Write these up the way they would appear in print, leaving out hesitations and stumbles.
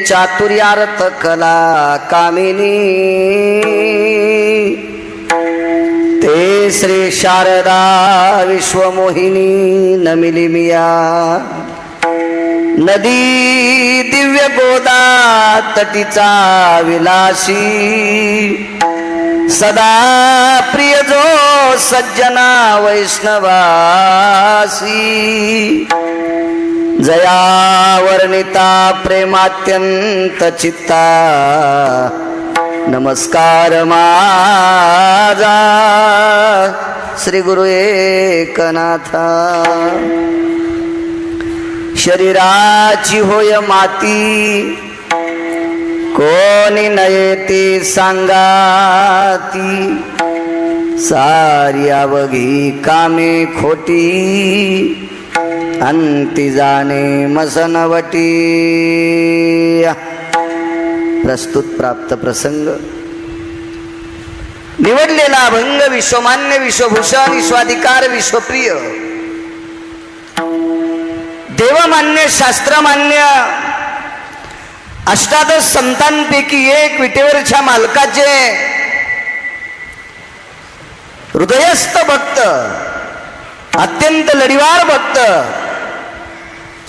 चातुर्यार्थ कला कामिनी ते श्री शारदा विश्वमोहिनी नमिली मिया नदी दिव्य गोदा तटीचा विलासी सदा प्रिय जो सज्जना वैष्णवासी जया वर्णिता प्रेमात्यंत चित्ता नमस्कार माझा श्री गुरु एकनाथा शरीराची होय माती कोणी नयेती सांगाती सारी अवघी कामे खोटी अंती जाणे मसनवटी। प्रस्तुत प्राप्त प्रसंग निवडलेला अभंग विश्वमान्य विश्वभूषण विश्वाधिकार विश्वप्रिय देवमान्य शास्त्रमान्य अष्टादश संतांपैकी एक विटेवरच्या मालकाचे हृदयस्थ भक्त अत्यंत लढीवार भक्त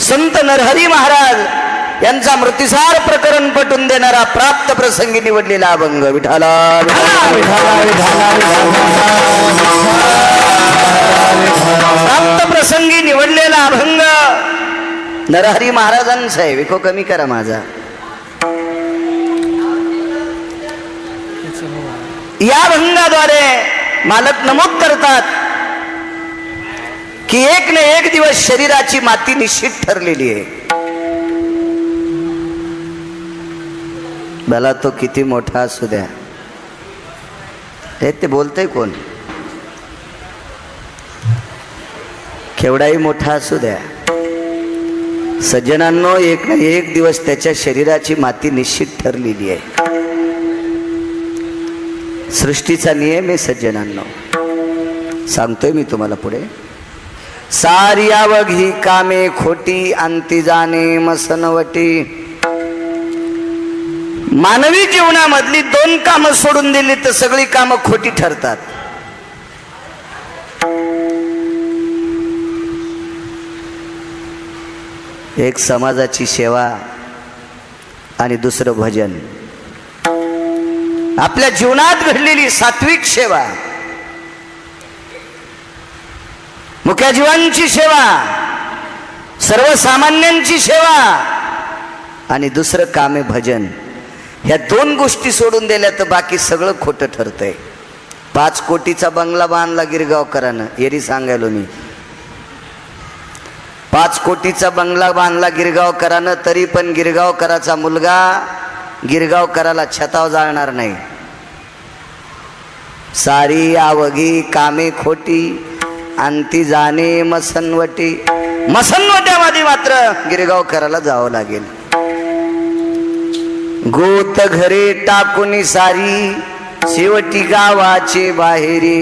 संत नरहरी महाराज यांचा मृत्यूसार प्रकरण पटून देणारा प्राप्त प्रसंगी निवडलेला अभंग विठाला प्राप्त प्रसंगी निवडलेला अभंग नरहरी महाराजांचा आहे। विको कमी करा माझा। या अभंगाद्वारे मालक नमूद करतात की एक न एक दिवस शरीराची माती निश्चित ठरलेली आहे। भला तो किती मोठा असू द्या। हे ते बोलतंय कोण? केवढाही मोठा असू द्या, सज्जनांनो एक न एक दिवस त्याच्या शरीराची माती निश्चित ठरलेली आहे। सृष्टीचा नियम आहे सज्जनांनो, सांगतोय मी तुम्हाला पुढे। सारी अवघी कामे खोटी अंती जाणे मसनवटी। मानवी जीवनामधली दोन कामं सोडून दिली तर सगळी कामं खोटी ठरतात। एक समाजाची सेवा आणि दुसरं भजन। आपल्या जीवनात घडलेली सात्विक सेवा, मुख्य जीवांची सेवा, सर्वसामान्यांची सेवा आणि दुसरं काम आहे भजन। ह्या दोन गोष्टी सोडून दिल्या तर बाकी सगळं खोटं ठरतंय। 5 कोटीचा बंगला बांधला गिरगावकरानं, एरी सांगायलो मी। 5 कोटीचा बंगला बांधला गिरगावकरानं, तरी पण गिरगावकराचा मुलगा गिरगावकराला छताव जाळणार नाही। सारी अवघी कामे खोटी अंती जाणे मसनवटी। मसनवट्यामध्ये मात्र गिरगावकराला जावं लागेल। गोत घरे टाकून सारी शेवटी गावाचे बाहेरी।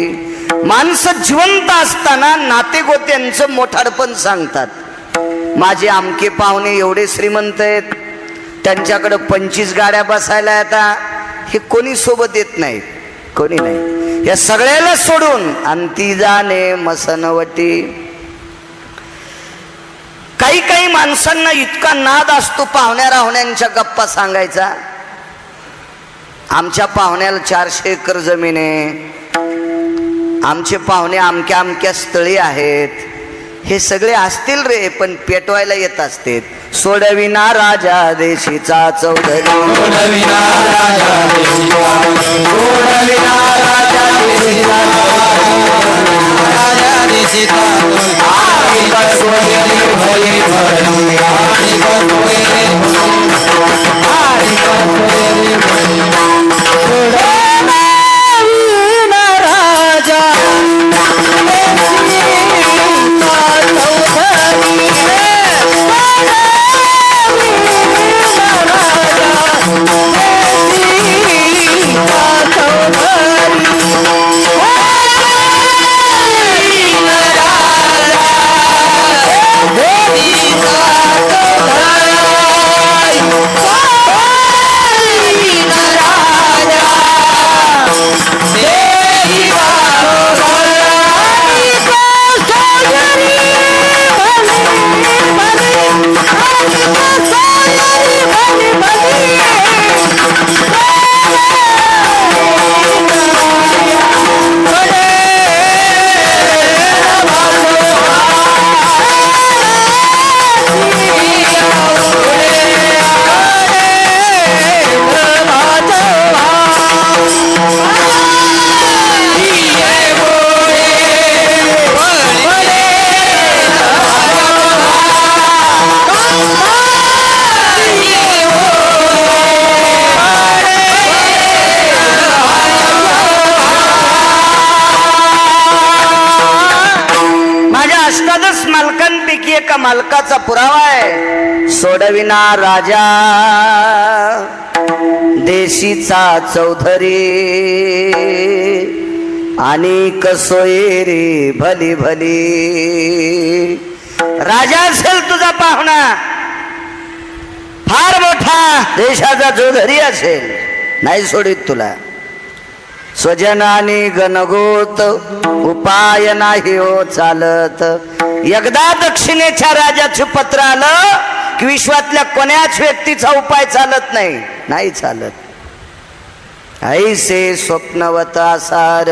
माणसं जिवंत असताना नाते गोत्यांचं मोठाडपण सांगतात। माझे आमके पाहुणे एवढे श्रीमंत आहेत, त्यांच्याकडे 25 गाड्या बसायला येतात, हे कोणी सोबत येत नाहीत, कोणी नाही। या सगळ्याला सोडून अंती जाणे मसनवटी। काही काही माणसांना इतका नाद असतो पाहुण्या राहुण्यांच्या गप्पा सांगायचा। आमच्या पाहुण्याला 400 एकर जमीन आहे, आमचे पाहुणे अमक्या अमक्या स्थळी आहेत, हे सगळे असतील रे, पण पेटवायला येत असते। सोडविना राजा देशीचा चौधरी, सोडविना राजा देशीचा, सोडविना राजा देशीचा, राजा देशीचा, आम्ही सोडली भोई भरली, आम्ही सोडली, आम्ही सोडली, सोडविना राजा मालकाचा पुरावा आहे. सोडविना राजा देशीचा चौधरी आणि कसोय रे भली भली. राजा असेल तुझा पाहुणा, फार मोठा देशाचा चौधरी असेल, नाही सोडित तुला. स्वजनाने गणगोत उपाय नाही हो चालत. एकदा दक्षिणेच्या राजाचं पत्र आलं की विश्वातल्या कोण्याच व्यक्तीचा उपाय चालत नाही, नाही चालत. ऐसे स्वप्नवता सार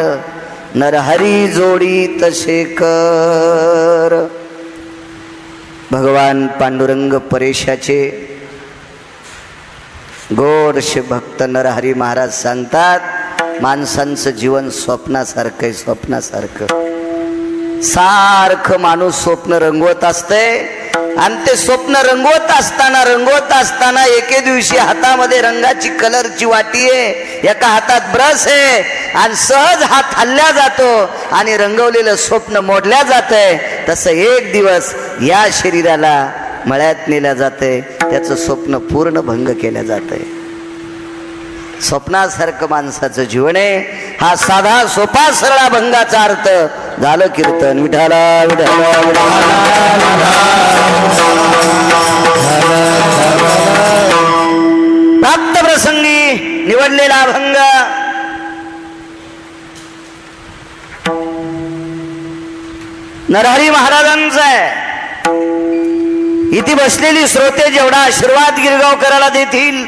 नरहरी जोडी तसे कर. भगवान पांडुरंग परेशाचे गोडशे भक्त नरहरी महाराज सांगतात, माणसांचं जीवन स्वप्नासारखं आहे, स्वप्नासारखं. सारखं माणूस स्वप्न रंगवत असते आणि ते स्वप्न रंगवत असताना एके दिवशी हातामध्ये रंगाची कलरची वाटी आहे, एका हातात ब्रश आहे आणि सहज हात हल्ल्या जातो आणि रंगवलेलं स्वप्न मोडल्या जातंय. तसं एक दिवस या शरीराला मळ्यात नेल्या जाते, त्याचं स्वप्न पूर्ण भंग केल्या जातंय. स्वप्नासारखं माणसाचं जीवन आहे. हा साधा सोपा सरळा भंगाचा अर्थ झालं कीर्तन. विठाला विठाला प्राप्त प्रसंगी निवडलेला अभंग नरहरी महाराजांचा आहे. इथे बसलेली श्रोते जेवढा आशीर्वाद गिरगावकराला देतील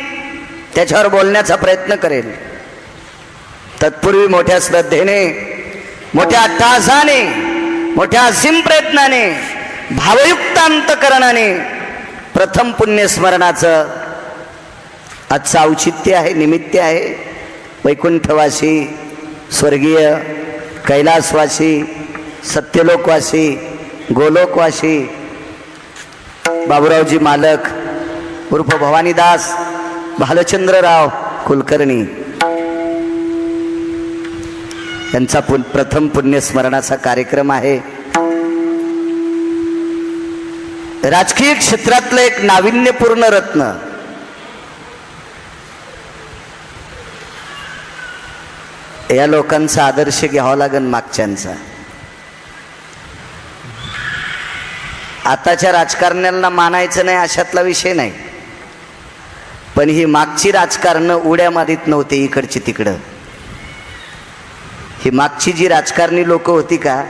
त्याच्यावर बोलण्याचा प्रयत्न करेल. तत्पूर्वी मोठ्या श्रद्धेने, मोठ्या अट्टहासाने, मोठ्या असीम प्रयत्नाने, भावयुक्त अंतकरणाने प्रथम पुण्यस्मरणाचं आजचं औचित्य आहे, निमित्त आहे. वैकुंठवासी, स्वर्गीय कैलासवासी, सत्यलोकवासी, गोलोकवासी बाबूरावजी मालक उर्फ भवानीदास भालचंद्रराव कुलकर्णी यांचा प्रथम पुण्यस्मरणाचा कार्यक्रम आहे. राजकीय क्षेत्रातलं एक नाविन्यपूर्ण रत्न. या लोकांचा आदर्श घ्यावा लागेल मागच्यांचा. आताच्या राजकारण्यांना मानायचं नाही अशातला विषय नाही, पण ही मागची राजकारणं उड्या मारीत नव्हते इकडची तिकडं. ही मागची जी राजकारणी लोक होती का,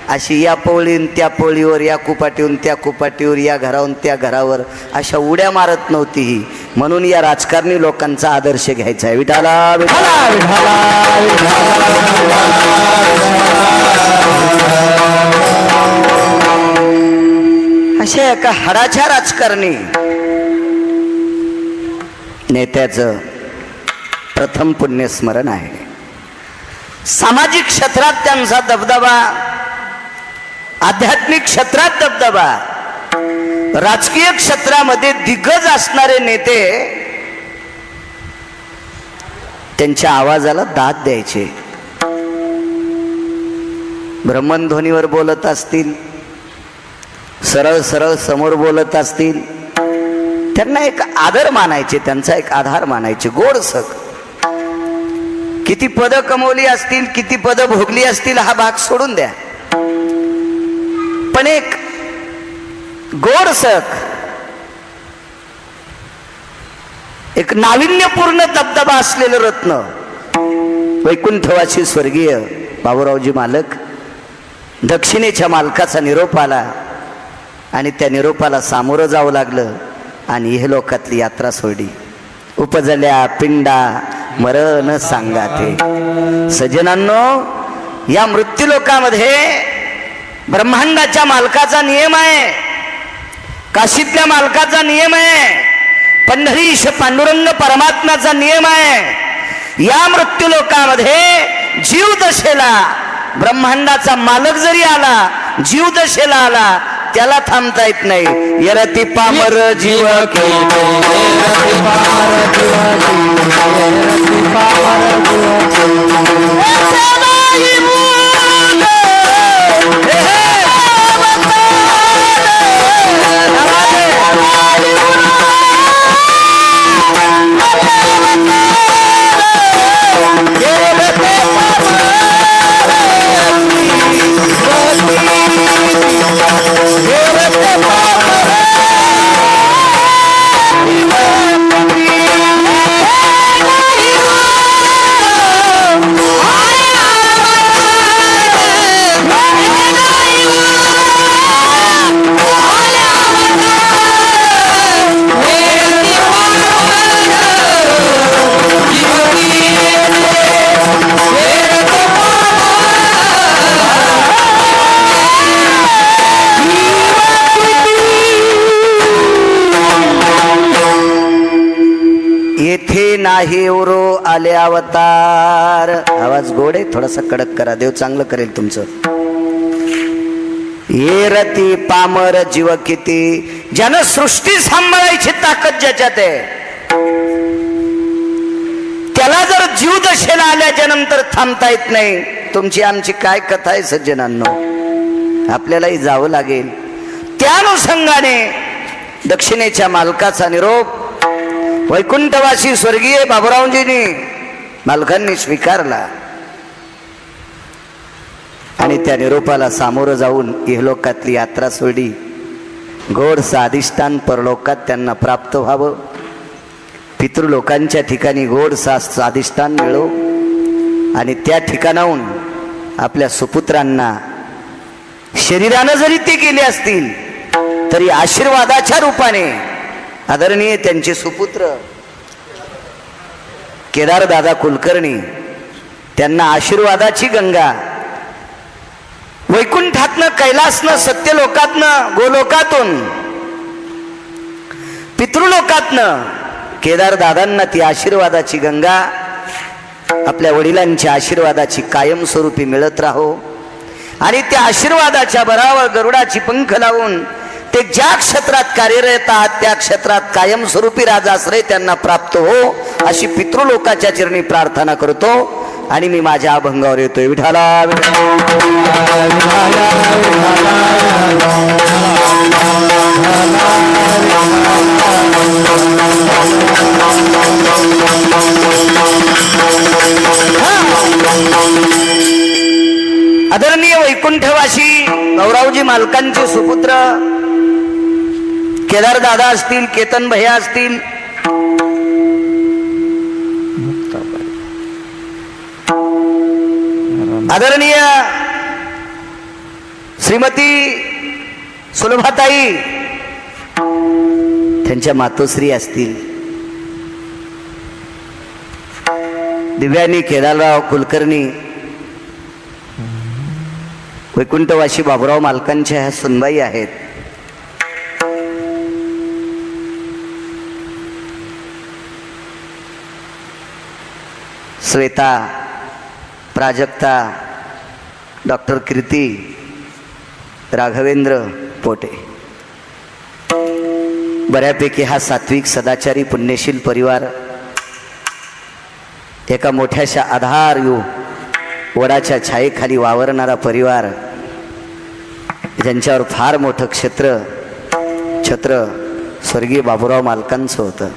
अशी या पवळीन त्या पवळीवर, या कुपाटीहून त्या कुपाटीवर, या घराहून त्या घरावर अशा उड्या मारत नव्हती ही. म्हणून या राजकारणी लोकांचा आदर्श घ्यायचा आहे. विठाला विठाला अशा एका हाडाच्या राजकारणी नेत्याचं प्रथम पुण्यस्मरण आहे. सामाजिक क्षेत्रात त्यांचा दबदबा, आध्यात्मिक क्षेत्रात दबदबा, राजकीय क्षेत्रामध्ये दिग्गज असणारे नेते त्यांच्या आवाजाला दाद द्यायचे. ब्रह्मध्वनीवर बोलत असतील, सरळ सरळ समोर बोलत असतील, त्यांना एक आदर मानायचे, त्यांचा एक आधार मानायचे. गोडसक किती पदं कमवली असतील, किती पदं भोगली असतील हा भाग सोडून द्या, पण एक गोडसक, एक नाविन्यपूर्ण दबदबा असलेलं रत्न वैकुंठवासी स्वर्गीय बाबूरावजी मालक. दक्षिणेच्या मालकाचा निरोप आला आणि त्या निरोपाला सामोरं जावं लागलं आणि हे लोकातली यात्रा सोडली. उपजल्या पिंडा मरण सांगाते. सज्जनांनो, या मृत्यूलोकामध्ये ब्रह्मांडाच्या मालकाचा नियम आहे, काशीतल्या मालकाचा नियम आहे, पंढरीश पांडुरंग परमात्म्याचा नियम आहे. या मृत्यूलोकामध्ये जीव दशेला ब्रह्मांडाचा मालक जरी आला, जीव दशेला आला, त्याला थांबता येत नाही. यरती पामर जीव येथे नाही ओरो आले अवतार. आवाज गोड आहे, थोडासा कडक करा, देव चांगलं करेल तुमचं. ये रती पामर जीव किती, ज्यानं सृष्टी सांभाळायची ताकद ज्याच्यात आहे, त्याला जर जीव दशेला आल्याच्या नंतर थांबता येत नाही. तुमची आमची काय कथा आहे सज्जनांनो, आपल्यालाही जावं लागेल. त्या अनुषंगाने दक्षिणेच्या मालकाचा निरोप वैकुंठवासी स्वर्गीय बाबुरावजींनी मालकांनी स्वीकारला आणि त्या निरोपाला सामोरं जाऊन इहलोकातली यात्रा सोडली. गोड साधिष्ठान परलोकात त्यांना प्राप्त व्हावं, पितृलोकांच्या ठिकाणी गोड साधिष्ठान मिळो आणि त्या ठिकाणाहून आपल्या सुपुत्रांना शरीरानं जरी ते गेले असतील तरी आशीर्वादाच्या रूपाने आदरणीय त्यांचे सुपुत्र केदारदादा कुलकर्णी त्यांना आशीर्वादाची गंगा वैकुंठातनं, कैलासनं, सत्यलोकातनं, गोलोकातून, पितृलोकातनं केदारदादांना ती आशीर्वादाची गंगा आपल्या वडिलांच्या आशीर्वादाची कायमस्वरूपी मिळत राहो आणि त्या आशीर्वादाच्या बरावर गरुडाची पंख लावून ते ज्या क्षेत्रात कार्यरत आहात त्या क्षेत्रात कायमस्वरूपी राजाश्रय त्यांना प्राप्त हो, अशी पितृलोकाच्या चरणी प्रार्थना करतो आणि मी माझ्या अभंगावर येतोय. विठाला आदरणीय वैकुंठवासी गौरावजी मालकांचे सुपुत्र केदारदादा असतील, केतन भैया असतील, आदरणीय श्रीमती सुलभाताई त्यांच्या मातोश्री असतील, दिव्यानी केदारराव कुलकर्णी वैकुंठवासी बाबुराव मालकांच्या ह्या सुनबाई आहेत. श्वेता, प्राजक्ता, डॉक्टर कीर्ती, राघवेंद्र पोटे, बऱ्यापैकी हा सात्विक सदाचारी पुण्यशील परिवार एका मोठ्याशा आधार वडाच्या छायेखाली वावरणारा परिवार, ज्यांच्यावर फार मोठं छत्र स्वर्गीय बाबुराव मालकांचं होतं.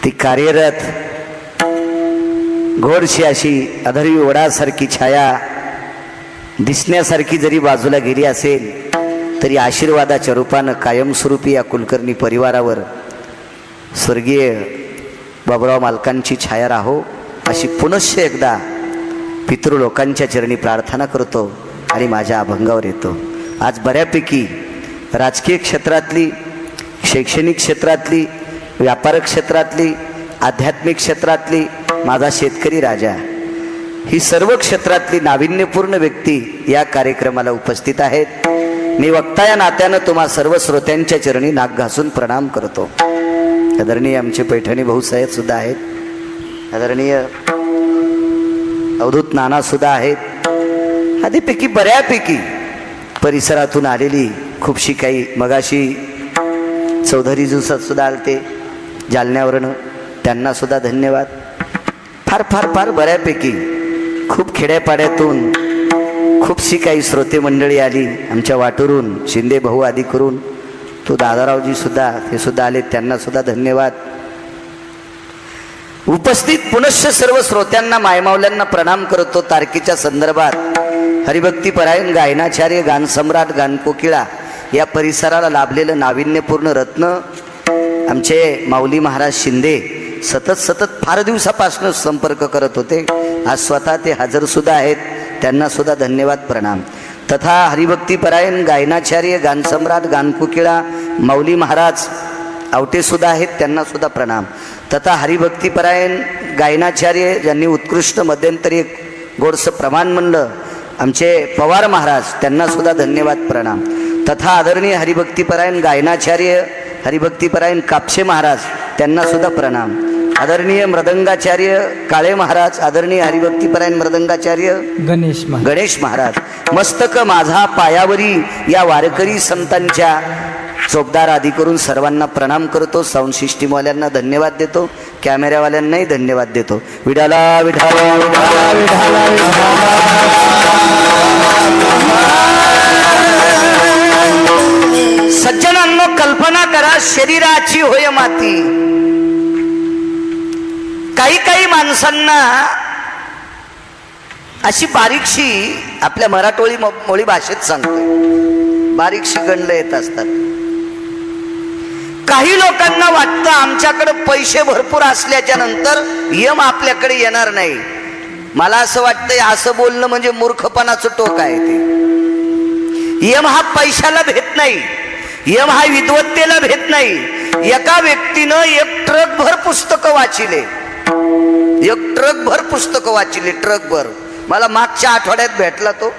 ती कार्यरत घोडशी अशी अधर्वी वडासारखी छाया दिसण्यासारखी जरी बाजूला गेली असेल तरी आशीर्वादाच्या रूपानं कायमस्वरूपी या कुलकर्णी परिवारावर स्वर्गीय बाबुराव मालकांची छाया राहो अशी पुनश्च एकदा पितृलोकांच्या चरणी प्रार्थना करतो आणि माझ्या अभंगावर येतो. आज बऱ्यापैकी राजकीय क्षेत्रातली, शैक्षणिक क्षेत्रातली, व्यापार क्षेत्रातली, आध्यात्मिक क्षेत्रातली, माझा शेतकरी राजा, ही सर्व क्षेत्रातली नाविन्यपूर्ण व्यक्ती या कार्यक्रमाला उपस्थित आहेत. मी वक्ता या नात्यानं तुम्हा सर्व श्रोत्यांच्या चरणी नाक घासून प्रणाम करतो. आदरणीय आमचे पैठणी भाऊसाहेब सुद्धा आहेत, आदरणीय अवधूत नाना सुद्धा आहेत, आदीपैकी बऱ्यापैकी परिसरातून आलेली खूपशी काही, मगाशी चौधरी जुसात सुद्धा आलते जालन्यावरनं, त्यांना सुद्धा धन्यवाद. फार फार फार बऱ्यापैकी खूप खेड्यापाड्यातून खूपशी काही श्रोते मंडळी आली आमच्या वाटूरून, शिंदे भाऊ आदी करून, तो दादारावजी सुद्धा हे सुद्धा आले, त्यांना सुद्धा धन्यवाद. उपस्थित पुनश्च सर्व श्रोत्यांना, मायमावल्यांना प्रणाम करतो. तारखेच्या संदर्भात हरिभक्तीपरायण गायनाचार्य, गानसम्राट, गानकोकिळा या परिसराला लाभलेलं नाविन्यपूर्ण रत्न आमचे माऊली महाराज शिंदे सतत फार दिवसापासून संपर्क करत होते. आज स्वतः ते हजर सुद्धा आहेत, त्यांना सुद्धा धन्यवाद प्रणाम. तथा हरिभक्तीपरायण गायनाचार्य, गानसम्राट, गानकोकिळा माऊली महाराज आवटे सुद्धा आहेत, त्यांना सुद्धा प्रणाम. तथा हरिभक्तीपरायण गायनाचार्य ज्यांनी उत्कृष्ट मध्यंतरी एक गोडसं प्रमाण म्हणलं, आमचे पवार महाराज, त्यांना सुद्धा धन्यवाद प्रणाम. तथा आदरणीय हरिभक्तीपरायण गायनाचार्य हरिभक्तीपरायण कापसे महाराज त्यांना सुद्धा प्रणाम. आदरणीय मृदंगाचार्य काळे महाराज, आदरणीय हरिभक्तीपरायण मृदंगाचार्य गणेश महाराज. मस्तक माझा पायावरी या वारकरी संतांच्या चोपदार आदी करून सर्वांना प्रणाम करतो. साऊंड सिस्टीमवाल्यांना धन्यवाद देतो, कॅमेऱ्यावाल्यांनाही धन्यवाद देतो. विठाला विठाला विठाला विठाला सज्जनांनो, कल्पना करा शरीराची होय माती. काही माणसांना अशी बारीकशी, आपल्या मराठोळी भाषेत सांगतोय, बारीकशी गंडलं येत असतात. काही लोकांना वाटतं आमच्याकडे पैसे भरपूर असल्याच्या नंतर यम आपल्याकडे येणार नाही. मला असं वाटतंय असं बोलणं म्हणजे मूर्खपणाचं टोक आहे. ते यम हा पैशाला भेट नाही, यम हा विद्वत्तेला भेट नाही. एका व्यक्तीनं एक ट्रक भर पुस्तकं वाचिले, एक ट्रक भर पुस्तकं वाचिले, ट्रक भर. मला मागच्या आठवड्यात भेटला तो,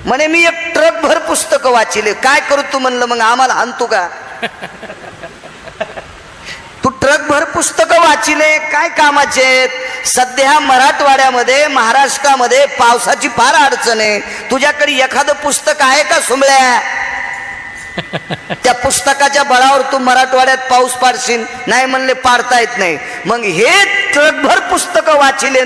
म्हणे मी एक ट्रक भर पुस्तकं वाचिले. काय करू तू? म्हणलं मग आम्हाला हाणतो का? तू ट्रक भर पुस्तकं वाचिले, काय कामाचे? सध्या मराठवाड्यामध्ये महाराष्ट्रामध्ये पावसाची फार अडचण आहे. तुझ्याकडे एखादं पुस्तक आहे का सुमळ्या? त्या पुस्तकाच्या बळावर तू मराठवाड्यात पाऊस पाडशील? नाही म्हणले, पाडता येत नाही. मग हे ट्रकभर पुस्तकं वाचिले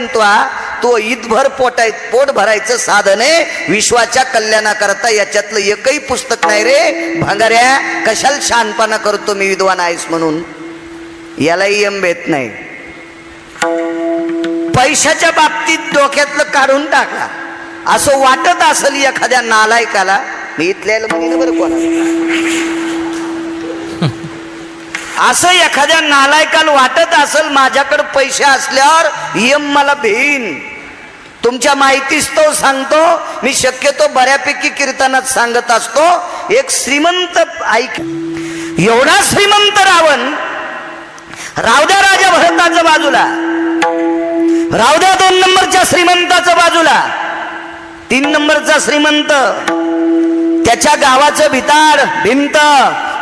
तो ईदभर पोट भरायचं साधन आहे विश्वाच्या कल्याणाकरता. याच्यातलं एकही पुस्तक नाही रे भांगाऱ्या. कशाला शहाणपणा करतो मी विद्वान आहेस म्हणून? यालाही यम भेट नाही. पैशाच्या बाबतीत डोक्यातलं काढून टाका. असं वाटत असेल एखाद्या नालायकाला, मी इथल्याला म्हणेन बरं कोणा, असं एखाद्या नालायकाला वाटत असेल माझ्याकडे पैसे असल्यावर यम मला भेईन. तुमच्या माहितीच तो सांगतो, मी शक्यतो बऱ्यापैकी कीर्तनात सांगत असतो. एक श्रीमंत, ऐक, एवढा श्रीमंत रावण, रावद्या राजा भरताच्या बाजूला, रावद्या 2 नंबरच्या श्रीमंताच्या बाजूला, 3 नंबरचा श्रीमंत, त्याच्या गावाचं भिंत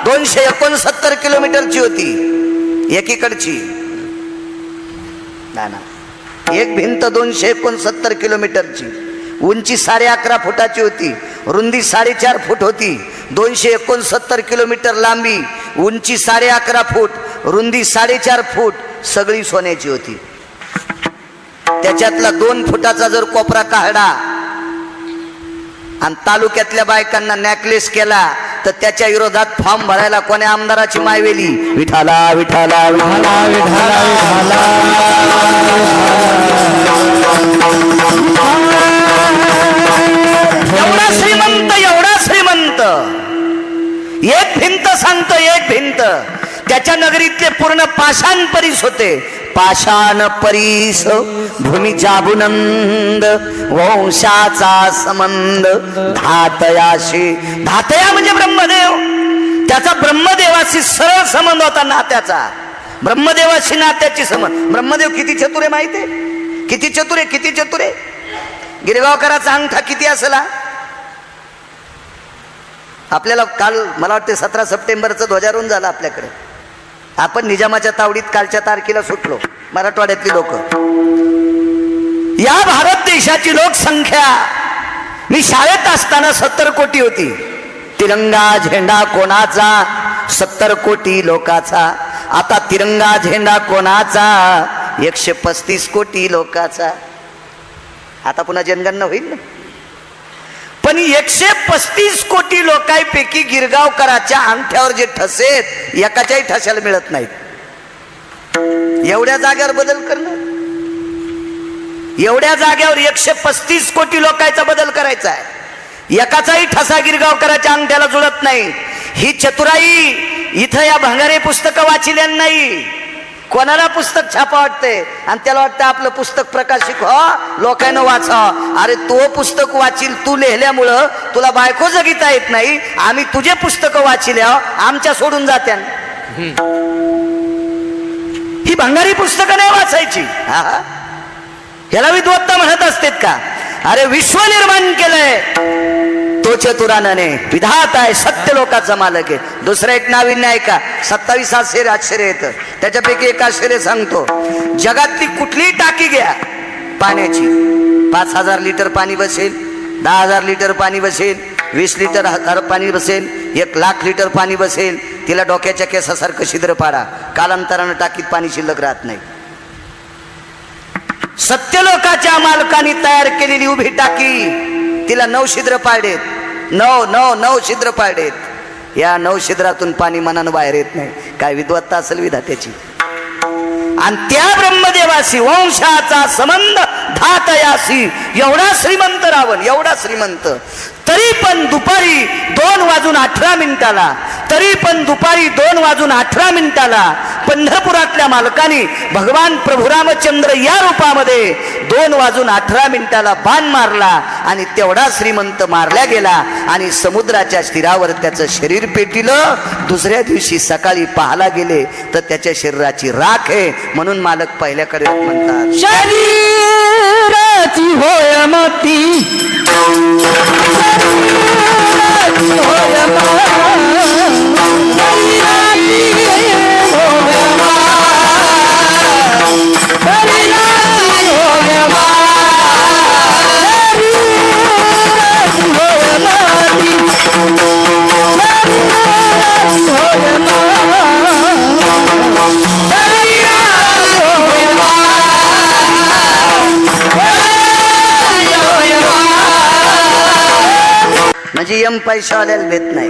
269 किलोमीटरची होती एकीकडची. एक भिंत 269 किलोमीटरची, उंची 11.5 फुटाची होती, रुंदी 4.5 फूट होती. 269 किलोमीटर लांबी, उंची 11.5 फूट, रुंदी 4.5 फूट, सगळी सोन्याची होती. त्याच्यातला 2 फुटाचा जर कोपरा काढला आणि तालुक्यातल्या बायकांना नेकलेस केला तर त्याच्या विरोधात फॉर्म भरायला कोण्या आमदाराची मायवेली? विठाला विठाला विठाला विठाला विठाला. एवढा श्रीमंत, एवढा श्रीमंत. एक भिंत सांगतो, एक भिंत. त्याच्या नगरीतले पूर्ण पाषाण परीस होते. पाषाण परीस भूमी जाबुनंद, वंशाचा संबंध धातयाशी. धातया म्हणजे ब्रह्मदेव. त्याचा ब्रह्मदेवाशी सरळ संबंध होता नात्याचा. ब्रह्मदेवाशी नात्याची संबंध. ब्रह्मदेव किती चतुर आहे माहिती आहे? किती चतुर आहे, किती चतुर आहे. गिरगावकराचा अंगठा किती असला? आपल्याला काल मला वाटते 17 सप्टेंबरचं ध्वजारोहण झालं आपल्याकडे. आपण निजामाच्या तावडीत कालच्या तारखेला सुटलो, मराठवाड्यातली लोक. या भारत देशाची लोकसंख्या मी शाळेत असताना 70 कोटी होती. तिरंगा झेंडा कोणाचा? 70 कोटी लोकाचा. आता तिरंगा झेंडा कोणाचा? 135 कोटी लोकाचा. आता पुन्हा जनगणना होईल ना. पण 135 कोटी लोकांपैकी गिरगावकराच्या अंगठ्यावर जे ठसेत एकाच्याही ठशाला मिळत नाहीत. एवढ्या जागेवर बदल करणं, एवढ्या जागेवर 135 कोटी लोकांचा बदल करायचा आहे. एकाचाही ठसा गिरगावकराच्या अंगठ्याला जुळत नाही. ही चतुराई इथं या भंगारे पुस्तकं वाचिल्या नाही. कोणाला पुस्तक छापा वाटते आणि त्याला वाटतं आपलं पुस्तक प्रकाशित हो, लोकांना वाचा. अरे तो पुस्तक वाचील, तू लिहिल्यामुळं तुला बायको जगिता येत नाही. आम्ही तुझे पुस्तकं वाचिल्या, आमच्या सोडून जात्या. ही भंगारी पुस्तकं नाही वाचायची. याला विद्वत्ता म्हणत असतेत का? अरे विश्व निर्माण केलंय तो चतुरानने विधाता आहे, सत्य लोकाचा मालक आहे. दुसरं एक नाविन्य आहे का, 27 आश्चर्य येतं, त्याच्यापैकी एक आश्चर्य सांगतो. जगातली कुठलीही टाकी घ्या पाण्याची, 5,000 लिटर पाणी बसेल, 10,000 लिटर पाणी बसेल, 20 लिटर पाणी बसेल, 1,00,000 लिटर पाणी बसेल. तिला डोक्याच्या केसासारखं छिद्र पाडा, कालांतरानं टाकीत पाणी शिल्लक राहत नाही. सत्यलोकाच्या मालकाने तयार केलेली उभी टाकी, तिला 9 छिद्र पाडलेत, 9 छिद्र पाडलेत. या 9 छिद्रातून पाणी मनानं बाहेर येत नाही. काय विद्वत्ता असेल विधात्याची. आणि त्या ब्रह्मदेवाशी वंशाचा संबंध धातयासी, एवढा श्रीमंत रावण, एवढा श्रीमंत, तरी पण दुपारी 2:18 तरी पण दुपारी 2:18 पंढरपुरातल्या मालकाने भगवान प्रभू रामचंद्र या रूपामध्ये 2:18 बाण मारला आणि तेवढा श्रीमंत मारला गेला आणि समुद्राच्या तीरावर त्याचं शरीर पेटिलं. दुसऱ्या दिवशी सकाळी पाहायला गेले तर त्याच्या शरीराची राख आहे. म्हणून मालक पहिल्याकडे म्हणतात, शरीराची होय माती, म्हणजे यम पैशावाल्याला भेट नाही.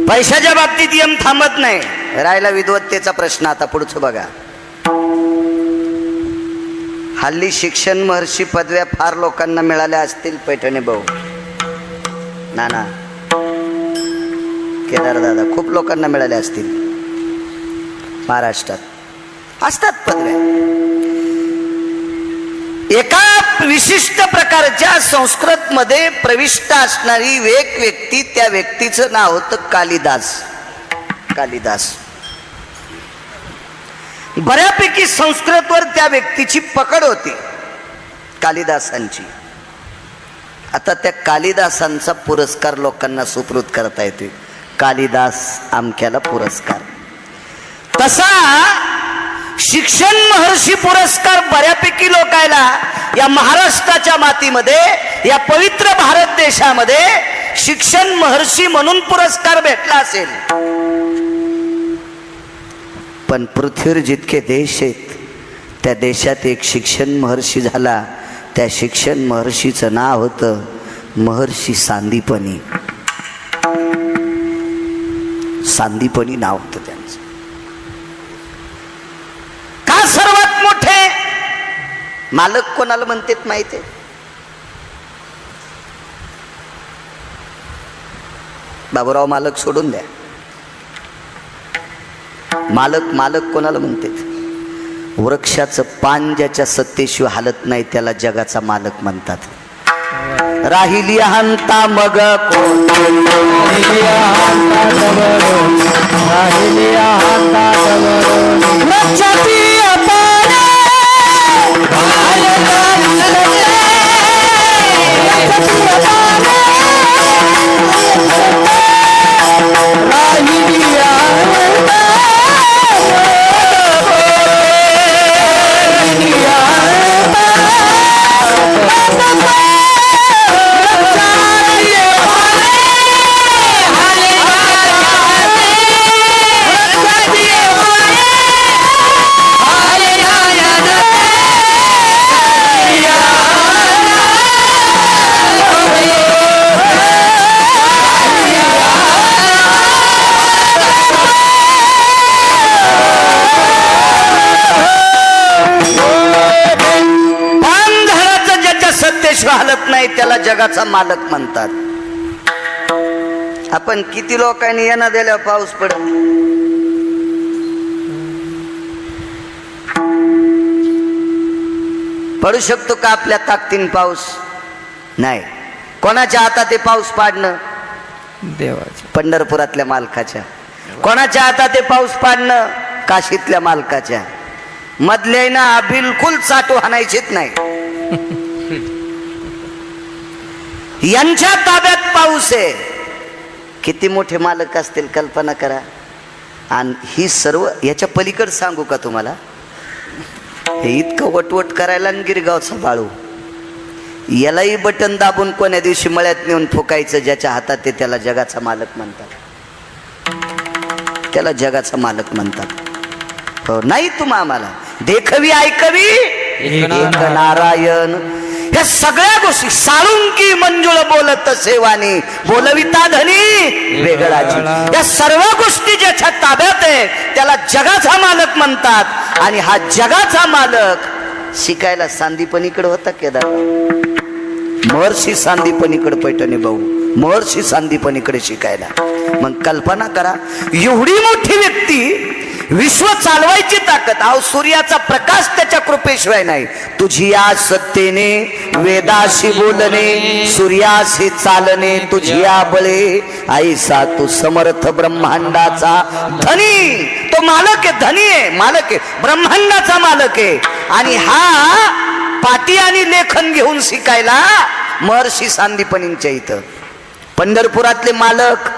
पैशाच्या बाबतीत यम थांबत नाही. राहिला विद्वत्तेचा प्रश्न. आता पुढचं बघा. हल्ली शिक्षण महर्षी पदव्या फार लोकांना मिळाल्या असतील. पैठणे भाऊ, नाना, केदार दादा, खूप लोकांना मिळाल्या असतील. महाराष्ट्रात असतात पदव्या. एका विशिष्ट प्रकारच्या संस्कृत मध्ये प्रविष्ट असणारी एक व्यक्ती, त्या व्यक्तीचं नाव होतं कालिदास. कालिदास बऱ्यापैकी संस्कृतवर त्या व्यक्तीची पकड होती, कालिदासांची. आता त्या कालिदासांचा पुरस्कार लोकांना सुपूर्द करता येते. कालिदास अमक्याला पुरस्कार. तसा शिक्षण महर्षी पुरस्कार बऱ्यापैकी लोकायला या महाराष्ट्राच्या मातीमध्ये, या पवित्र भारत देशामध्ये शिक्षण महर्षी म्हणून पुरस्कार भेटला असेल. पण पृथ्वीवर जितके देश आहेत त्या देशात एक शिक्षण महर्षी झाला. त्या शिक्षण महर्षीचं नाव होतं महर्षी सांदीपनी. सांदीपनी नाव होतं त्यांचं. का सर्वात मोठे मालक कोणाला म्हणतात माहिती आहे? बाबूराव मालक सोडून द्या. मालक कोणाला म्हणतात? वृक्षाचं पान ज्याच्या सत्तेशिवाय हालत नाही त्याला जगाचा मालक म्हणतात. राहिली हंता मग हालत नाही त्याला जगाचा मालक म्हणतात. आपण किती लोकांनी येणं दिल्यावर पाऊस पडत? पडू शकतो का आपल्या ताकदीने पाऊस? नाही. कोणाच्या हातात ते पाऊस पाडणं? देवाच्या. पंढरपुरातल्या मालकाच्या. कोणाच्या हातात ते पाऊस पाडणं? काशीतल्या मालकाच्या. मधल्याना बिलकुल चाटू हाणायचीच नाही. यांच्या ताब्यात पाऊस आहे. किती मोठे मालक असतील कल्पना करा. आणि ही सर्व याच्या पलीकडे सांगू का तुम्हाला, हे इतकं वटवट करायला आणि गिरगावचा बाळू यालाही बटन दाबून कोण्या दिवशी मळ्यात नेऊन फुकायचं. ज्याच्या हातात ते त्याला जगाचा मालक म्हणतात, त्याला जगाचा मालक म्हणतात. हो नाही तुम्हा आम्हाला देखवी ऐकवी एक नारायण. ह्या सगळ्या गोष्टी साळुंकी मंजुळ बोलत सेवानी बोलविता धनी वेगळाची. या सर्व गोष्टी ज्याच्या ताब्यात आहे त्याला जगाचा मालक म्हणतात. आणि हा जगाचा मालक शिकायला सांदीपणीकडे होता केदार, महर्षी सांदीपणीकडे पैठणी भाऊ, महर्षी सांदीपणीकडे शिकायला. मग कल्पना करा, एवढी मोठी व्यक्ती, विश्व चालवायची ताकद. अहो सूर्याचा प्रकाश त्याच्या कृपेशिवाय नाही. तुझी या सत्तेने वेदाशी बोलणे, सूर्याशी चालणे, तुझी या बळे आईसा तू समर्थ ब्रह्मांडाचा धनी. तो मालक आहे, धनी आहे, मालक आहे, ब्रह्मांडाचा मालक आहे. आणि हा पाटी आणि लेखन घेऊन शिकायला महर्षी सांदीपनींच्या इथं पंढरपुरातले मालक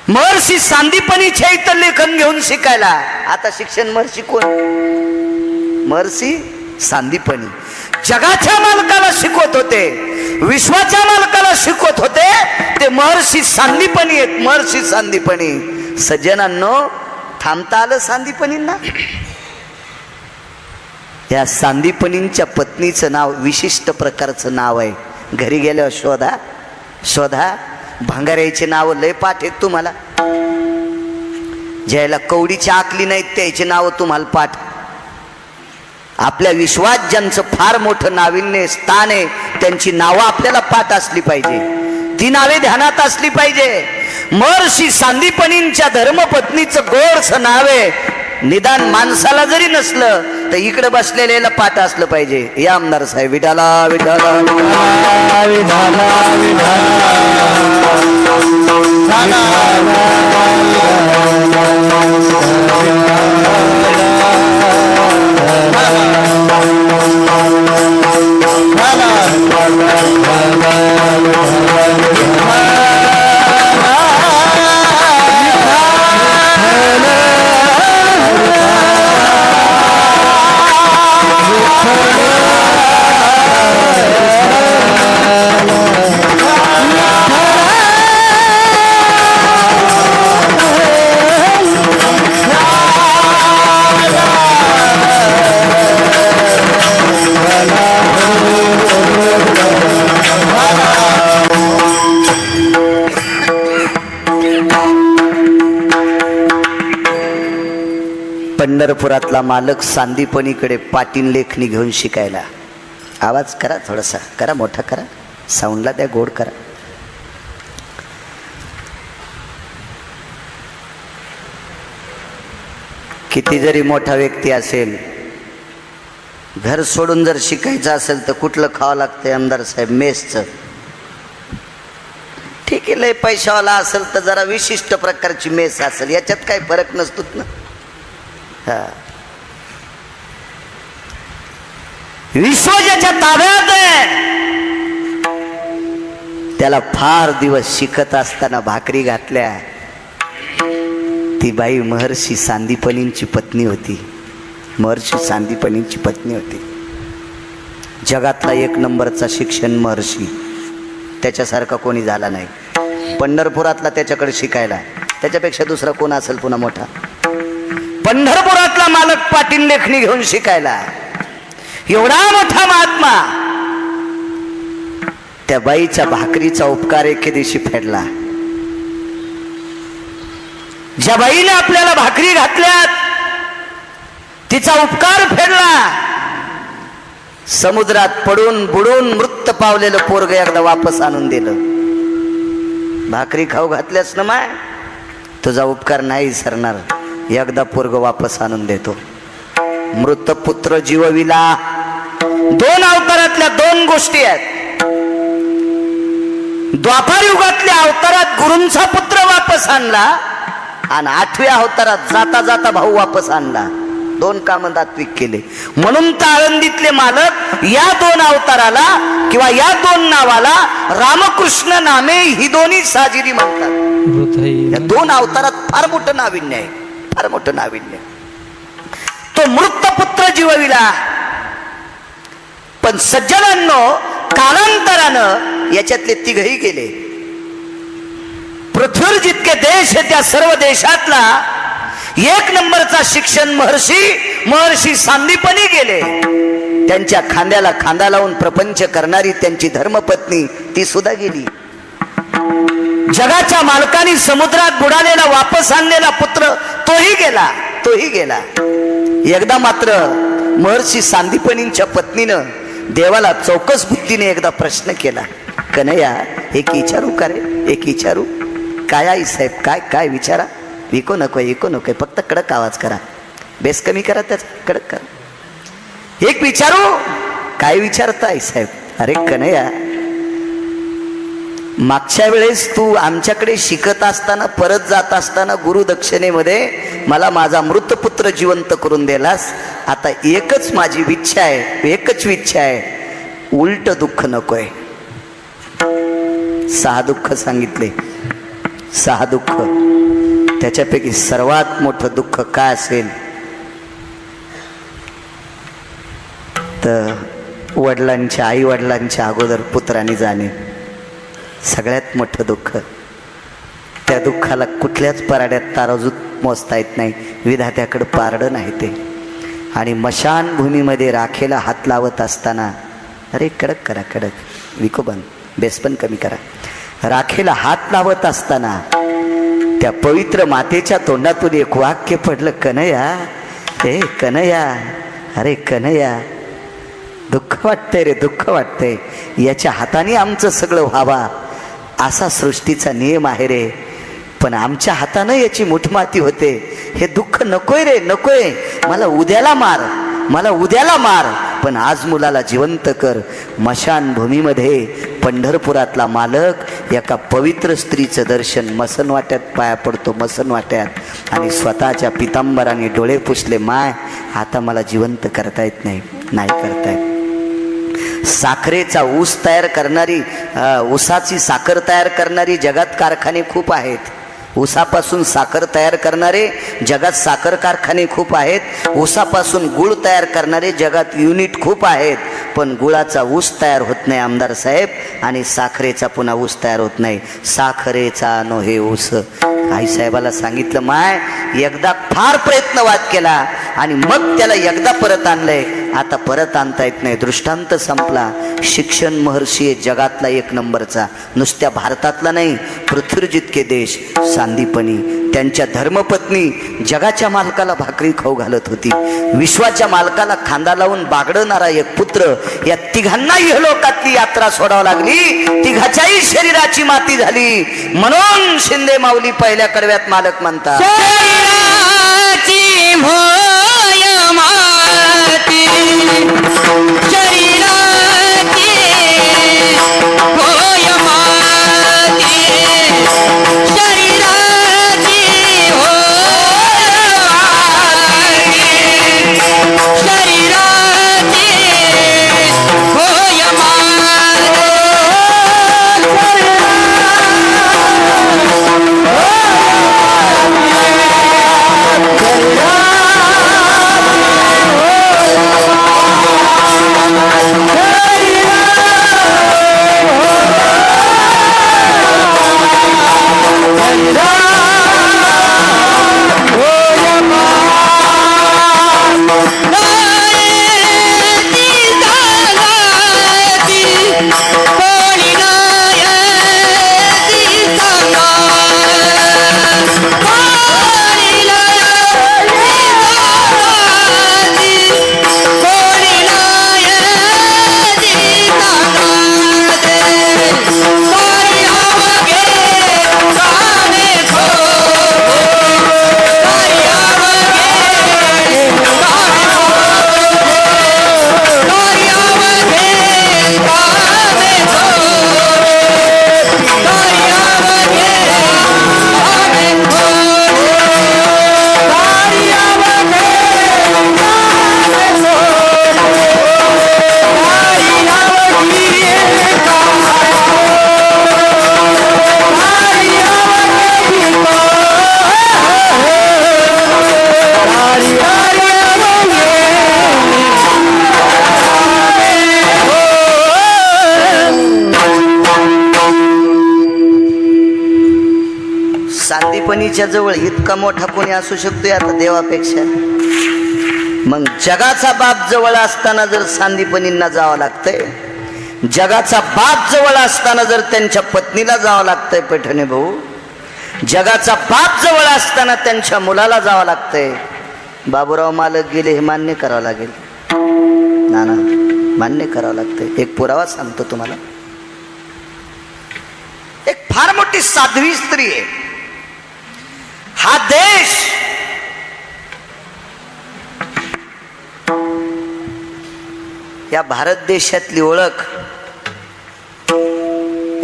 महर्षी सांदीपनीच्या इथं लेखन घेऊन शिकायला. आता शिक्षण महर्षी कोण? महर्षी सांदीपनी. जगाच्या मालकाला शिकवत होते, विश्वाच्या मालकाला शिकवत होते ते महर्षी सांदीपनी आहेत. महर्षी सांदीपनी. सज्जनांनो, थांबता आलं सांदीपनींना? या सांदीपनींच्या पत्नीचं नाव विशिष्ट प्रकारचं नाव आहे. घरी गेल्यावर शोधा शोधा. भांगाऱ्याचे नाव लय पाठ आहेत तुम्हाला. ज्याला कवडीची आकली नाहीत त्याचे नाव तुम्हाला पाठ. आपल्या विश्वात ज्यांचं फार मोठं नाविन्य स्थान आहे त्यांची नावं आपल्याला पाठ असली पाहिजे, ती नावे ध्यानात असली पाहिजे. महर्षी सांदीपनींच्या धर्मपत्नीचं गोडसं नाव आहे. निदान माणसाला जरी नसलं तर इकडे बसलेल्याला पाठ असलं पाहिजे. या आमदार साहेब, विठाला विठाला विठाला विठाला पंढरपुरातला मालक सांदीपनीकडे पाटील लेखणी घेऊन शिकायला. आवाज करा, थोडासा करा, मोठा करा, साऊंडला द्या, गोड करा. किती जरी मोठा व्यक्ती असेल, घर सोडून जर शिकायचं असेल तर कुठलं खावं लागतंय आमदार साहेब? मेसचं. ठीक आहे, लय पैशावाला असेल तर जरा विशिष्ट प्रकारची मेस असेल, याच्यात काही फरक नसतोच ना. विश्व ज्याच्या ताब्यात आहे त्याला फार दिवस शिकत असताना भाकरी घातल्या. ती बाई महर्षी सांदीपनींची पत्नी होती. महर्षी सांदीपनींची पत्नी होती. जगातला एक नंबरचा शिक्षण महर्षी, त्याच्यासारखा कोणी झाला नाही. पंढरपुरातला त्याच्याकडे शिकायला, त्याच्यापेक्षा दुसरा कोण असेल पुन्हा मोठा? पंढरपुरातला मालक पाटील लेखणी घेऊन शिकायला. एवढा मोठा महात्मा. त्या बाईच्या भाकरीचा उपकार एके दिवशी फेडला. ज्या बाईने आपल्याला भाकरी घातल्यात तिचा उपकार फेडला. समुद्रात पडून बुडून मृत पावलेलं पोरग एकदा वापस आणून दिलं. भाकरी खाऊ घातल्यास ना माय, तुझा उपकार नाही सरणार, एकदा पोरग वापस आणून देतो. मृत पुत्र जीवविला. दोन अवतारातल्या दोन गोष्टी आहेत. द्वापार युगातल्या अवतारात गुरूंचा पुत्र वापस आणला आणि 8व्या अवतारात जाता जाता भाऊ वापस आणला. 2 कामं तात्विक केले. म्हणून तर आळंदीतले मालक या 2 अवताराला किंवा या 2 नावाला रामकृष्ण नामे ही दोन्ही साजिरी म्हणतात. हृदय या 2 अवतारात फार मोठं नाविन्य आहे, फार मोठं नाविन्य. तो मृत पुत्र जीवविला. पण सज्जनांनो, कालांतरानं याच्यातले 3ही गेले. पृथ्वीवर जितके देश आहेत त्या सर्व देशातला 1 नंबरचा शिक्षण महर्षी सांदीपनी गेले. त्यांच्या खांद्याला खांदा लावून प्रपंच करणारी त्यांची धर्मपत्नी ती सुद्धा गेली. जगाच्या मालकाने समुद्रात बुडालेला वापस आणलेला पुत्र तोही गेला. एकदा मात्र महर्षी सांदीपनींच्या पत्नीनं देवाला चौकस बुद्धीने एकदा प्रश्न केला. कन्हैया, एक विचारू का रे, एक विचारू? काय आई साहेब, काय विचारा? विको नको, फक्त कडक आवाज करा, बेस कमी करा, त्याच कडक करा. एक विचारू? काय विचारता आई साहेब? अरे कन्हैया, मागच्या वेळेस तू आमच्याकडे शिकत असताना, परत जात असताना गुरुदक्षिणेमध्ये मला माझा मृत पुत्र जिवंत करून दिलास. आता एकच माझी इच्छा आहे, उलट दुःख नकोय. 6 दुःख सांगितले, 6 दुःख. त्याच्यापैकी सर्वात मोठं दुःख काय असेल तर आई वडिलांच्या अगोदर पुत्राने जाणे. सगळ्यात मोठं दुःख. त्या दुःखाला कुठल्याच पराड्यात ताराजूत मोजता येत नाही. विधात्याकडं पारडं नाही ते. आणि मशानभूमीमध्ये राखेला हात लावत असताना, अरे कडक करा, विको बंद, बेस पण कमी करा. राखेला हात लावत असताना त्या पवित्र मातेच्या तोंडातून एक वाक्य पडलं, कन्हैया, हे कन्हैया, अरे कन्हैया, दुःख वाटतंय रे, दुःख वाटतंय. याच्या हाताने आमचं सगळं व्हावा असा सृष्टीचा नियम आहे रे, पण आमच्या हातानं याची मुठमाती होते. हे दुःख नकोय रे, नकोय. मला उद्याला मार, पण आज मुलाला जिवंत कर. मशानभूमीमध्ये पंढरपुरातला मालक एका पवित्र स्त्रीचं दर्शन मसनवाट्यात पाया पडतो, मसनवाट्यात, आणि स्वतःच्या पितांबराने डोळे पुसले. माय, आता मला जिवंत करता येत नाही करता येत. साखरेचा ऊस तयार करणारी, ऊसाची साखर तयार करणारी जगात कारखाने खूप आहेत. ऊसापासून साखर तयार करणारे जगात साखर कारखाने खूप आहेत. ऊसापासून गुळ तयार करणारे जगात युनिट खूप आहेत. पण गुळाचा ऊस तयार होत नाही आमदार साहेब, आणि साखरेचा पुन्हा ऊस तयार होत नाही. साखरेचा नो हे ऊस. आईसाहेबाला सांगितलं, माय, एकदा फार प्रयत्नवाद केला आणि मग त्याला एकदा परत आणलंय, आता परत आणता येत नाही. दृष्टांत संपला. शिक्षण महर्षी जगातला 1 नंबरचा, नुसत्या भारतातला नाही, पृथ्वीवर जितके देश. सांदीपनी त्यांच्या धर्मपत्नी जगाच्या मालकाला भाकरी खाऊ घालत होती. विश्वाच्या मालकाला खांदा लावून बागडणारा एक पुत्र. या तिघांनाही इहलोकातली यात्रा सोडावी लागली. तिघाच्याही शरीराची माती झाली. म्हणून शिंदे माऊली पहिल्या कडव्यात मालक म्हणतात, शरीराची भोय माती, शरीराची भोय माती, शरीराची भोय माती, शरीराची भोय माती. सांदीपनीच्या जवळ इतका मोठा कोणी असू शकतोय आता देवापेक्षा? मग जगाचा बाप जवळ असताना जर सांदीपनींना जावं लागतंय, जगाचा बाप जवळ असताना जर त्यांच्या पत्नीला जावं लागतंय पैठणे भाऊ, जगाचा बाप जवळ असताना त्यांच्या मुलाला जावं लागतंय, बाबूराव मालक गेले हे मान्य करावं लागेल ना? मान्य करावं लागतंय. एक पुरावा सांगतो तुम्हाला. एक फार मोठी साध्वी स्त्री आहे. हा देश या भारत देशातली ओळख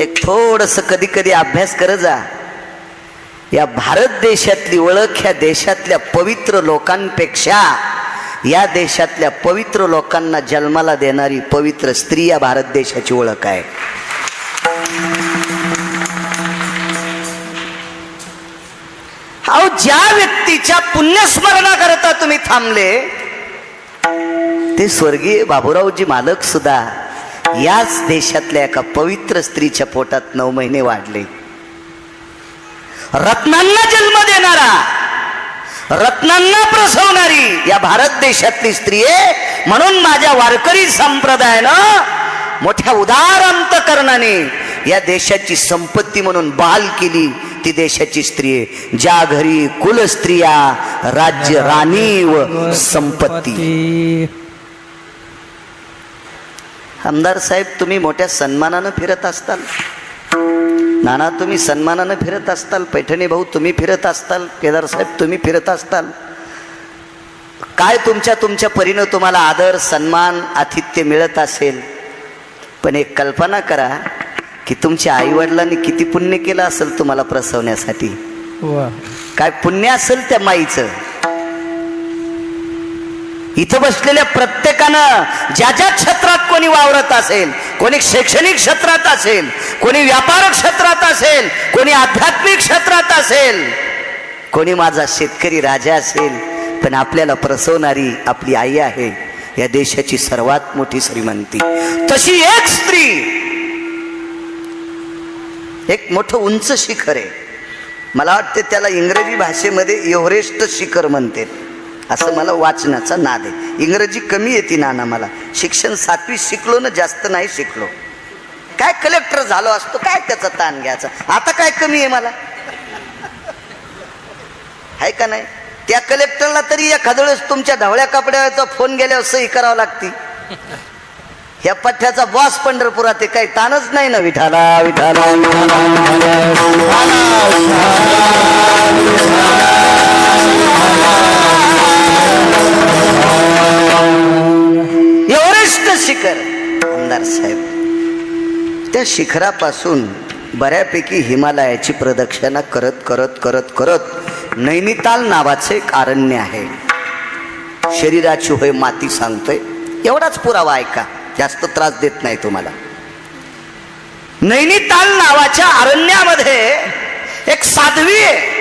एक थोडस कधी कधी अभ्यास कर जा. या भारत देशातली ओळख ह्या देशातल्या पवित्र लोकांपेक्षा या देशातल्या पवित्र लोकांना जन्माला देणारी पवित्र स्त्री या भारत देशाची ओळख आहे. अहो, ज्या व्यक्तीच्या पुण्यस्मरणा करता तुम्ही थांबले ते स्वर्गीय बाबूरावजी मालक सुद्धा याच देशातल्या एका पवित्र स्त्रीच्या पोटात 9 महिने वाढले. रत्नांना जन्म देणारा, रत्नांना प्रसवणारी या भारत देशातली स्त्री आहे. म्हणून माझ्या वारकरी संप्रदायानं मोठ्या उदार अंतकरणाने या देशाची संपत्ती म्हणून बहाल केली ती देशाची स्त्री आहे. ज्या घरी कुल स्त्रिया राज्य राणी व संपत्ती. आमदार साहेब तुम्ही मोठ्या सन्मानानं फिरत असताल, नाना तुम्ही सन्मानानं फिरत असताल, पैठणे भाऊ तुम्ही फिरत असताल, केदार साहेब तुम्ही फिरत असताल. काय तुमच्या परीनं तुम्हाला आदर सन्मान आतिथ्य मिळत असेल. पण एक कल्पना करा की तुमच्या आई वडिलांनी किती पुण्य केलं असेल तुम्हाला प्रसवण्यासाठी. काय पुण्य असेल त्या माईचं. इथं बसलेल्या प्रत्येकानं ज्या ज्या क्षेत्रात कोणी वावरत असेल, कोणी शैक्षणिक क्षेत्रात असेल, कोणी व्यापार क्षेत्रात असेल, कोणी आध्यात्मिक क्षेत्रात असेल, कोणी माझा शेतकरी राजा असेल, पण आपल्याला प्रसवणारी आपली आई आहे या देशाची सर्वात मोठी श्रीमंती. तशी एक स्त्री एक मोठं उंच शिखर आहे. मला वाटते त्याला इंग्रजी भाषेमध्ये एव्हरेस्ट शिखर म्हणते. असं मला वाचनाचा नाद आहे. इंग्रजी कमी येते नाना मला. शिक्षण 7वी शिकलो ना, जास्त नाही शिकलो. काय कलेक्टर झालो असतो, काय त्याचा ताण घ्यायचा. आता काय कमी आहे मला, आहे का नाही. त्या कलेक्टरला तरी एखाद्या वेळेस तुमच्या ढवळ्या कपड्याचा फोन गेल्यावर सही करावं लागते. या पठ्ठ्याचा बॉस पंढरपुरात आहे, काही ताणच नाही ना. विठाला विठाला एव्हरेस्ट शिखर. आमदार साहेब त्या शिखरापासून बऱ्यापैकी हिमालयाची प्रदक्षिणा करत करत करत करत नैनिताल नावाचे एक अरण्य आहे. शरीराची होय माती सांगतोय, एवढाच पुरावा ऐका, जास्त त्रास देत नाही तुम्हाला. नैनिताल नावाच्या अरण्यामध्ये एक साध्वी आहे.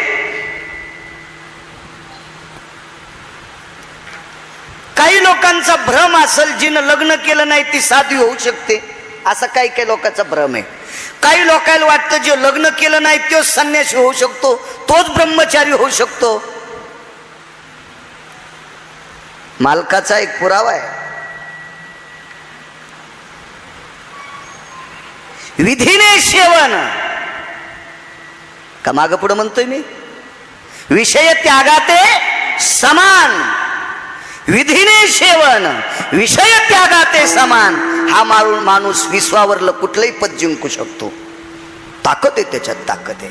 काही लोकांचा भ्रम असेल, जिनं लग्न केलं नाही ती साध्वी होऊ शकते, असा काही काही लोकांचा भ्रम आहे. काही लोकांना वाटतं जे लग्न केलं नाही तोच संन्यासी होऊ शकतो, तोच ब्रह्मचारी होऊ शकतो. मालकाचा एक पुरावा आहे. विधीने सेवन का मागं पुढं म्हणतोय मी, विषय त्यागाते समान. विधीने सेवन विषय त्यागाते समान. हा माणूस विश्वावरलं कुठलंही पद जिंकू शकतो. ताकद आहे त्याच्यात, ताकद आहे.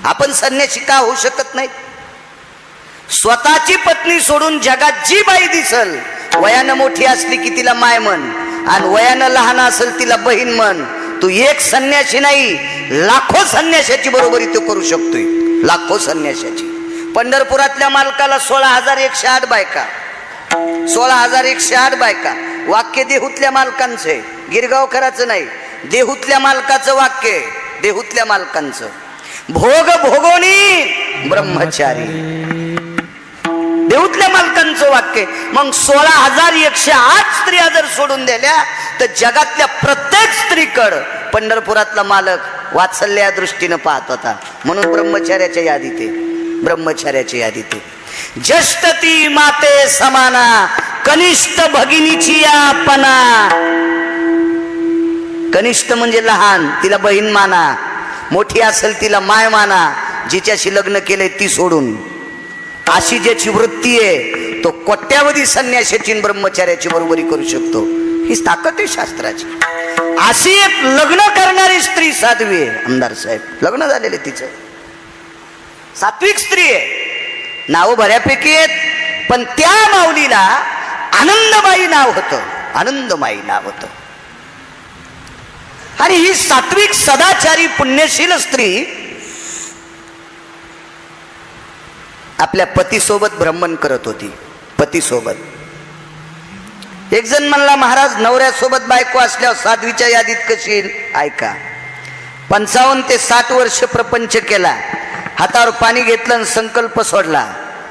आपण संन्यासी का होऊ शकत नाही. स्वतःची पत्नी सोडून जगात जी बाई दिसल, वयानं मोठी असली की तिला माय म्हण, आणि वयानं लहान असेल तिला बहीण म्हण. तू एक संन्यासी नाही, लाखो संन्याशाची बरोबरी तो करू शकतोय, लाखो संन्याशाची. पंढरपुरातल्या मालकाला 16,108 बायका, 16,108 बायका. वाक्य देहूतल्या मालकांचे, गिरगावकराचं नाही. देहूतल्या मालकाचं वाक्य, देहूतल्या मालकांचं. भोग भोगोनी ब्रह्मचारी, देहूतल्या मालकांचं वाक्य. मग 16,108 स्त्रिया जर सोडून दिल्या तर जगातल्या प्रत्येक स्त्रीकडं पंढरपुरातला मालक वात्सल्या दृष्टीनं पाहत होता, म्हणून ब्रह्मचार्याच्या यादीत आहे. ब्रह्मचार्याच्या यादीत आहे. ज्येष्ठ ती माते समाना, कनिष्ठ भगिनीची आपणा. कनिष्ठ म्हणजे लहान, तिला बहीण माना. मोठी असेल तिला माय माना. जिच्याशी लग्न केले ती सोडून. अशी ज्याची वृत्ती आहे तो कोट्यावधी संन्याशाची ब्रह्मचार्याची बरोबरी करू शकतो. ही ताकद आहे शास्त्राची. अशी एक लग्न करणारी स्त्री साध्वी आहे. आमदार साहेब लग्न झालेले तिचं, सात्विक स्त्री आहे. नाव बऱ्यापैकी आहेत, पण त्या माऊलीला आनंदबाई नाव होतं. आनंदबाई नाव होतं. आणि ही सात्विक सदाचारी पुण्यशील स्त्री आपल्या पतीसोबत भ्रमण करत होती. पतीसोबत. एक जण म्हणला, महाराज नवऱ्यासोबत बायको असल्यावर साध्वीच्या यादीत कशी येईल? ऐका. 55 ते 60 वर्ष प्रपंच केला, हातावर पाणी घेतलं आणि संकल्प सोडला,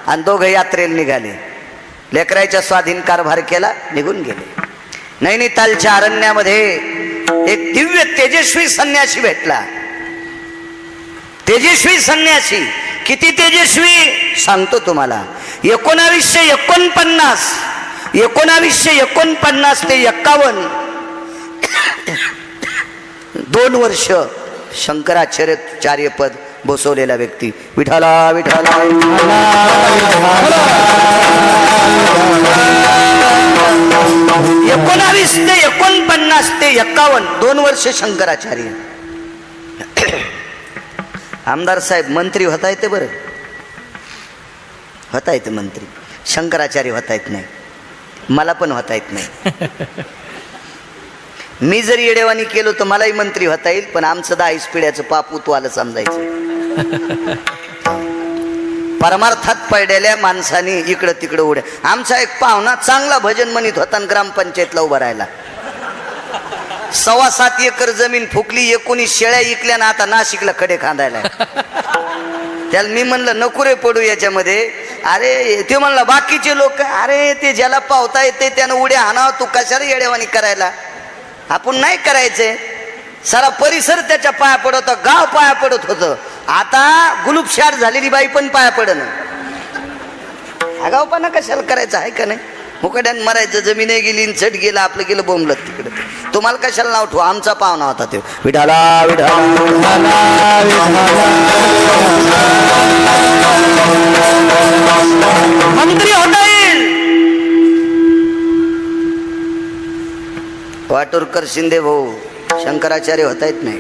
आणि दोघं यात्रेला निघाले. लेकराच्या स्वाधीन कारभार केला, निघून गेले. नैनितालच्या अरण्यामध्ये एक दिव्य तेजस्वी संन्यासी भेटला. तेजस्वी संन्यासी. किती तेजस्वी सांगतो तुम्हाला. 1949 ते 51 2 वर्ष शंकराचार्य पद बसवलेला व्यक्ती. विठाला विठाला 19 ते 49 ते 51 2 वर्ष शंकराचार्य. आमदार साहेब मंत्री होता येते बरं, होता येते मंत्री. शंकराचार्य होता येत नाही, मला पण होता येत नाही. मी जर येडेवानी केलो तर मलाही मंत्री होता येईल, पण आमचं 10 पिढ्याचं पाप उतवालं समजायचं. परमार्थात पडलेल्या माणसाने इकडं तिकडं उड्या. आमचा एक पाहुणा चांगला भजन म्हणत होता, ग्रामपंचायतला उभा राहिला. 7.25 एकर जमीन फुकली, 19 शेळ्या इकल्या ना, आता नाशिकला खडे खांदायला. त्याला मी म्हणलं नको रे पडू याच्यामध्ये. अरे ते म्हणला बाकीचे लोक, अरे ते ज्याला पावता येते त्यानं उड्या हाणावं, तू कशाला येडेवानी करायला? आपण नाही करायचंय. सारा परिसर त्याच्या पाया पडत, गाव पाया पडत होतं. आता गुलूबशार झालेली बाई पण पाया पडन. आगावपणा कशाला करायचं आहे का नाही? मुकड्यान मरायचं, जमीन गेली चट गेला, आपलं गेलं बोंबलत तिकडे. तुम्हाला कशाला नाव ठेवू? आमचा पाहुणा होता तो. विठाला विठाला मंत्री होता येईल. वाटोरकर शिंदे भाऊ शंकराचार्य होता येत नाही.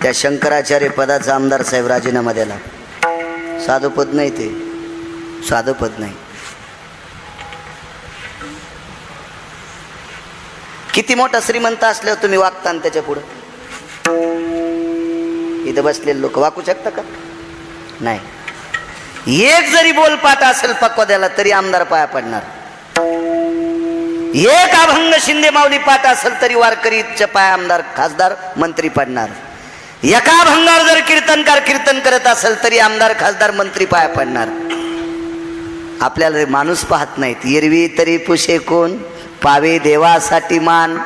त्या शंकराचार्य पदाचा आमदार साहेब राजीनामा द्याला. साधं पद नाही ते, साधं पद नाही. किती मोठा श्रीमंत असल्यावर तुम्ही वागता आणि त्याच्या पुढं? इथं बसलेले लोक वाकू शकता का? नाही. एक जरी बोलपाट असेल पक्वाद्याला तरी आमदार पाया पडणार. एक अभंग शिंदे माऊली पाठ असेल तरी वारकरीच्या पाया आमदार खासदार मंत्री पडणार. एका अभंगावर जर कीर्तनकार कीर्तन करत असेल तरी आमदार खासदार मंत्री पाया पडणार. आपल्याला माणूस पाहत नाहीत. एरवी तरी पुशे कोण पावे देवासाठी मान.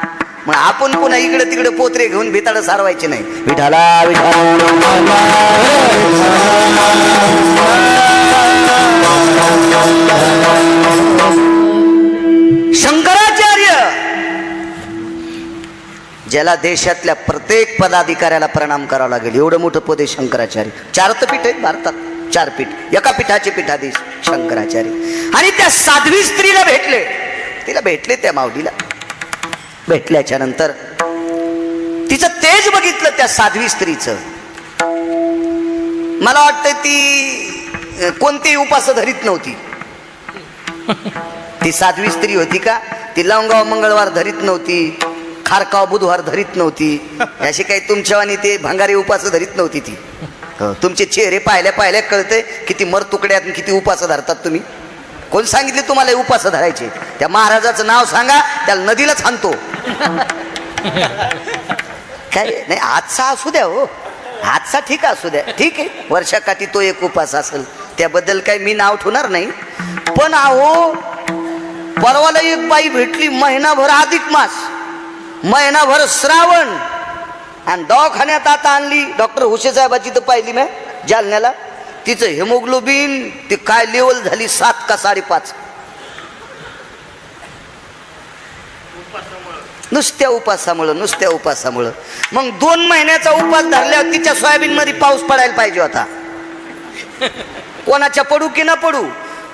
मग आपण पुन्हा इकडे तिकडे पोत्रे घेऊन भिताड सारवायचे नाही. विठाला शंकराचार्य ज्याला देशातल्या प्रत्येक पदाधिकाऱ्याला प्रणाम करावा लागेल एवढं मोठं पद आहे शंकराचार्य. 4 पीठ आहेत भारतात, 4 पीठ. एका पीठाचे पीठाधीश शंकराचार्य. आणि त्या साध्वी स्त्रीला भेटले, तिला भेटले, त्या माऊलीला भेटल्याच्या नंतर तिचं तेज बघितलं त्या साध्वी स्त्रीचं. मला वाटतं ती कोणतीही उपास धरीत नव्हती. ती साध्वी स्त्री होती का? ती लवंगाव मंगळवार धरीत नव्हती, खारकाव बुधवार धरीत नव्हती. अशी काही तुमच्यावानी ते भंगारी उपास धरीत नव्हती ती. तुमचे चेहरे पाहिल्या पाहिल्या कळते किती मर तुकड्यात किती उपास धरतात तुम्ही. कोण सांगितले तुम्हाला उपास धरायचे? त्या महाराजाचं नाव सांगा, त्याला नदीलाच आणतो. काय नाही, आजचा असू द्या हो, आजचा ठीक असू द्या, ठीक आहे. वर्षाकाठी तो एक उपास असेल, त्याबद्दल काही मी नाव ठेवणार नाही. पण अहो परवाला एक बाई भेटली, महिनाभर अधिक मास, महिनाभर श्रावण, आणि दवाखान्यात आता आणली डॉक्टर हुशे साहेबाची तर पाहिली मी जालन्याला. तिचं हेमोग्लोबिन ती काय लेवल झाली 7 का 5.5. नुसत्या उपासामुळं. मग 2 महिन्याचा उपास धरल्यावर तिच्या सोयाबीन मध्ये पाऊस पडायला पाहिजे होता. कोणाच्या पडू की न पडू,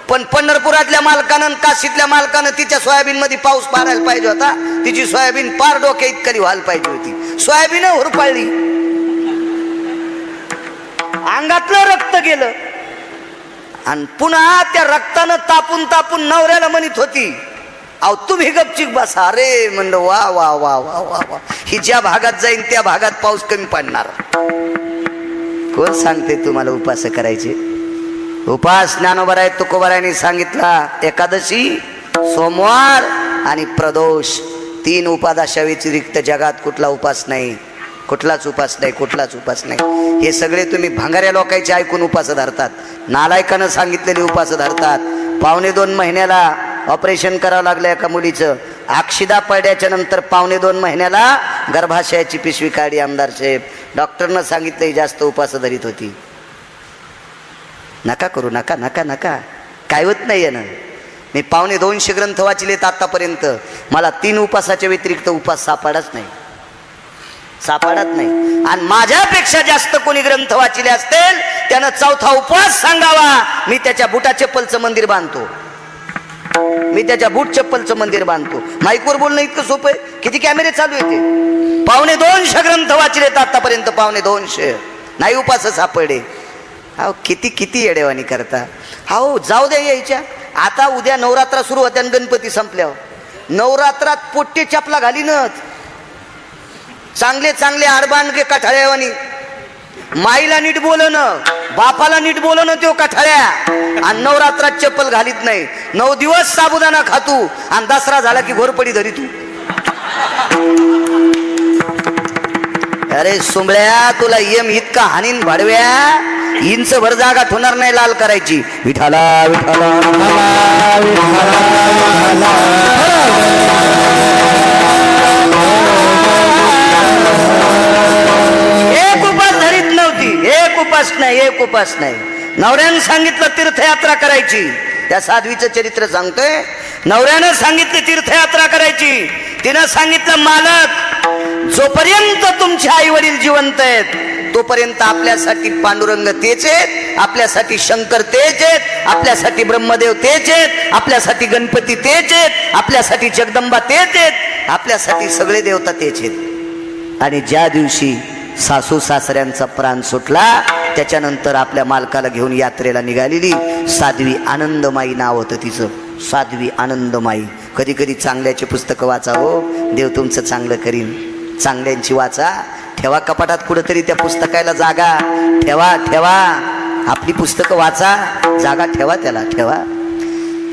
पण पंढरपुरातल्या मालकानं काशीतल्या मालकानं तिच्या सोयाबीन मध्ये पाऊस पाडायला पाहिजे होता. तिची सोयाबीन पार डोक्या इतकरी व्हायला पाहिजे होती. सोयाबीन हुरपाळली, अंगातलं रक्त गेलं आणि पुन्हा त्या रक्तानं तापून तापून नवऱ्याला म्हणत होती, अहो तुम्ही गपचिक बसा. अरे म्हणलं वा वा वा वा वा वा, ही ज्या भागात जाईन त्या भागात पाऊस कमी पडणार. कोण सांगते तुम्हाला उपास करायचे? उपास ज्ञानोबराय तुकोबरायांनी सांगितला. एकादशी, सोमवार आणि प्रदोष 3 उपादाशा व्यतिरिक्त जगात कुठला उपास नाही, कुठलाच उपास नाही. हे सगळे तुम्ही भांगाऱ्या लोकांचे ऐकून उपास धरतात, नालायकानं सांगितलेले उपास धरतात. 2.25 महिन्याला ऑपरेशन करावं लागलं एका मुलीचं. अक्षिदा पडल्याच्या नंतर 2.25 महिन्याला गर्भाशयाची पिशवी काढी आमदार साहेब. डॉक्टरनं सांगितलं जास्त उपास धरीत होती. नका करू, नका काय होत नाही यानं. मी 250 ग्रंथ वाचलेत आतापर्यंत. मला 3 उपासाच्या व्यतिरिक्त उपास सापडत नाही. आणि माझ्यापेक्षा जास्त कोणी ग्रंथ वाचले असतील त्यानं 4था उपवास सांगावा. मी त्याच्या बुटा चप्पलचं मंदिर बांधतो. माईकवर बोलणं इतकं सोपं आहे. किती कॅमेरे चालू येते? 250 ग्रंथ वाचलेत आतापर्यंत. 250 नाही उपास सापडे. अहो किती येडेवानी करता. हो जाऊ द्या यायच्या. आता उद्या नवरात्र सुरू होत्या आणि गणपती संपल्यावर नवरात्रात पोट्टे चपला घालीनच चांगले आडबांडगे कठाळ्यावानी. माईला नीट बोलणं, बापाला नीट बोलणं त्यो कठाळ्या. आणि नवरात्रात चप्पल घालीत नाही. 9 दिवस साबुदाणा खातू आणि दसरा झाला की घोरपडी धरी तू. अरे सुंबळ्या, तुला यम इतका हानीन भाडव्या, इंच भर जागा ठोणार नाही लाल करायची. विठाला विठाला एक उपास नाही. नवऱ्यानं सांगितलं तीर्थयात्रा करायची. त्या साध्वीचं चरित्र सांगतोय. नवऱ्यानं सांगितलं तीर्थयात्रा करायची. तिनं सांगितलं मालक, जोपर्यंत तुमचे आई वडील जिवंत आहेत तोपर्यंत आपल्यासाठी पांडुरंग तेच आहेत, आपल्यासाठी शंकर तेच आहेत, आपल्यासाठी ब्रह्मदेव तेच आहेत, आपल्यासाठी गणपती तेच आहेत, आपल्यासाठी जगदंबा तेच आहेत, आपल्यासाठी सगळे देवता तेच आहेत. आणि ज्या दिवशी सासू सासऱ्यांचा प्राण सुटला त्याच्यानंतर आपल्या मालकाला घेऊन यात्रेला निघालेली साध्वी आनंदमाई नाव होतं तिचं. साध्वी आनंदमाई. कधी कधी चांगल्याची पुस्तकं वाचा हो, देव तुमचं चांगलं करीन. चांगल्यांची वाचा. ठेवा कपाटात कुठंतरी त्या पुस्तकाला जागा. ठेवा आपली पुस्तकं वाचा, जागा ठेवा, त्याला ठेवा.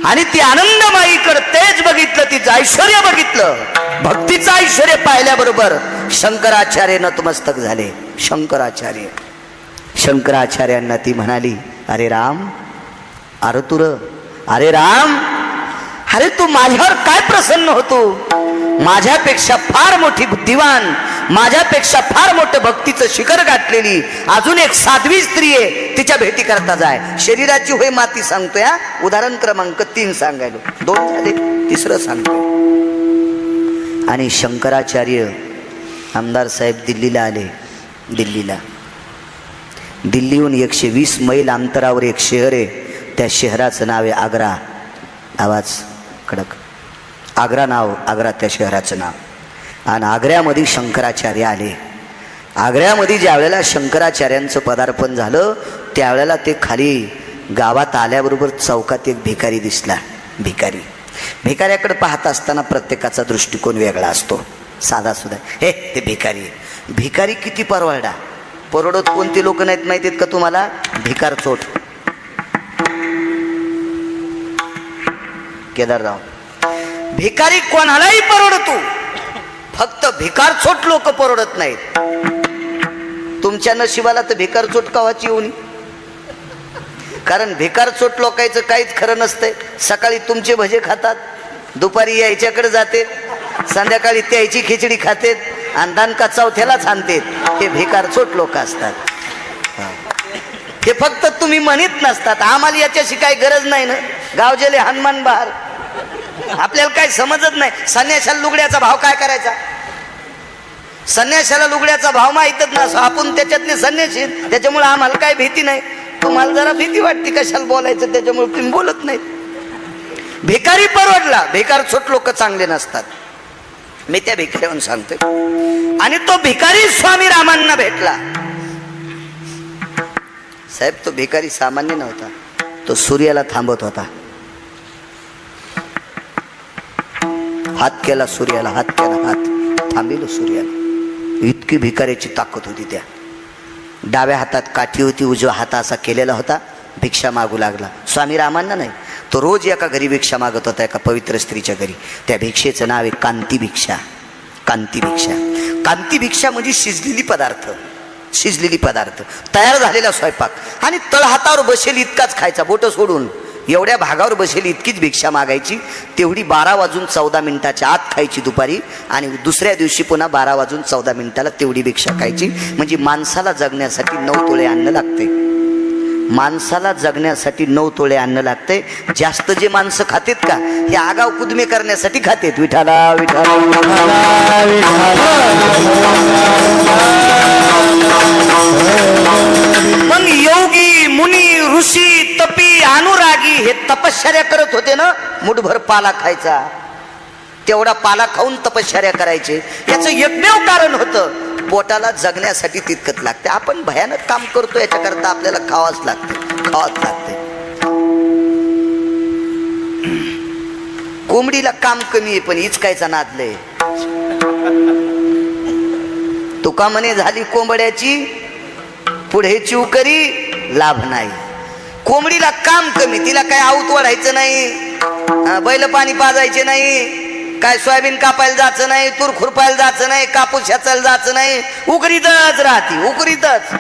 आणि ती आनंदमाईकडे तेच बघितलं, तिचं ऐश्वर्य बघितलं. भक्तीचं ऐश्वर्य पाहिल्याबरोबर शंकराचार्य नतमस्तक झाले. शंकराचार्यांना ती म्हणाली, अरे राम, अरे तू माझ्यावर काय प्रसन्न होतो? माझ्यापेक्षा फार मोठी बुद्धिवान, माझ्यापेक्षा फार मोठं भक्तीचं शिखर गाठलेली अजून एक साध्वी स्त्री आहे, तिच्या भेटी करता जाय. शरीराची होय माती सांगतोय. उदाहरण क्रमांक 3 सांगायलो, 2 झाले, 3रं सांगतोय. आणि शंकराचार्य आमदार साहेब दिल्लीला आले. दिल्लीहून 120 मैल अंतरावर एक शहर आहे. त्या शहराचं नाव आहे आग्रा. आवाज कडक. आग्रा त्या शहराचं नाव. आणि आग्र्यामध्ये शंकराचार्य आले. आग्र्यामध्ये ज्या वेळेला शंकराचार्यांचं पदार्पण झालं त्यावेळेला ते खाली गावात आल्याबरोबर चौकात एक भिकारी दिसला. भिकाऱ्याकडे पाहत असताना प्रत्येकाचा दृष्टिकोन वेगळा असतो. साधा सुद्धा हे ते भिकारी किती परवडत कोणती लोक नाहीत माहिती आहेत का तुम्हाला? भिकार चोट. केदारराव, भिकारी कोणालाही परवडतो, फक्त भिकार चोट लोक परवडत नाहीत. तुमच्या नशिबाला तर भिकार चोट कावाची होणी. कारण भिकार चोट लोकांचं काहीच खरं नसतंय. सकाळी तुमचे भजे खातात, दुपारी यायच्याकडे जाते, संध्याकाळी त्याची खिचडी खातेत, आणि दणका चौथ्यालाच आणतात. हे भिकारचोट लोक असतात. हे फक्त तुम्ही म्हणत नसतात. आम्हाला याच्याशी काही गरज नाही ना. गावजेले हनुमान बहार आपल्याला काही समजत नाही. संन्याशाला लुगड्याचा भाव काय करायचा? संन्याशाला लुगड्याचा भाव माहितच ना. आपण त्याच्यातले संन्याशी, त्याच्यामुळे आम्हाला काही भीती नाही. तुम्हाला जरा भीती वाटते कशाला बोलायचं, त्याच्यामुळे तुम्ही बोलत नाही. भिकारी परवडला. भिकार छोट लोक चांगले नसतात. मी त्या भिकाऱ्याहून सांगतोय. आणि तो भिकारी स्वामी रामांना भेटला. साहेब, तो भिकारी सामान्य नव्हता. तो सूर्याला थांबत होता. हात केला सूर्याला, हात केला, हात थांबिलो सूर्याला. इतकी भिकाऱ्याची ताकद होती. त्या डाव्या हातात काठी होती, उजवा हात असा केलेला होता. भिक्षा मागू लागला. स्वामी रामांना नाही, तो रोज एका घरी भिक्षा मागत होता, एका पवित्र स्त्रीच्या घरी. त्या भिक्षेचं नाव आहे कांती भिक्षा. कांती भिक्षा. कांती भिक्षा म्हणजे शिजलेली पदार्थ, शिजलेली पदार्थ, तयार झालेला स्वयंपाक. आणि तळहातावर बसेल इतकाच खायचा, बोट सोडून एवढ्या भागावर बसेल इतकीच भिक्षा मागायची. तेवढी 12 वाजून 14 आत खायची दुपारी. आणि दुसऱ्या दिवशी पुन्हा 12 वाजून 14 तेवढी भिक्षा खायची. म्हणजे माणसाला जगण्यासाठी 9 तोळे अन्न लागते. माणसाला जगण्यासाठी 9 तोळे अन्न लागते. जास्त जे माणसं खातेत का, हे आगाव कुदमे करण्यासाठी खातेत. विठाला विठाला. मग योगी मुनी ऋषी तपी अनुरागी हे तपश्चर्या करत होते ना. मुठभर पाला खायचा, तेवढा पाला खाऊन तपश्चर्या करायचे. याचं एकमेव कारण होतं, पोटाला जगण्यासाठी तितकंच लागते. आपण भयानक काम करतो, याच्याकरता आपल्याला खावाच लागते, खावाच लागते. कोंबडीला काम कमी आहे, पण इचकायचा नाद लय. तुका म्हणे झाली कोंबड्याची पुढे चिवकरी लाभ नाही. कोंबडीला काम कमी, तिला काय आऊत वाढायचं नाही, बैल पाणी पाजायचे नाही, काय सोयाबीन कापायला जायचं नाही, तूर खुरपायला जायचं नाही, कापूस शेचायला जायचं नाही. उकरीतच राहते, उकरीतच.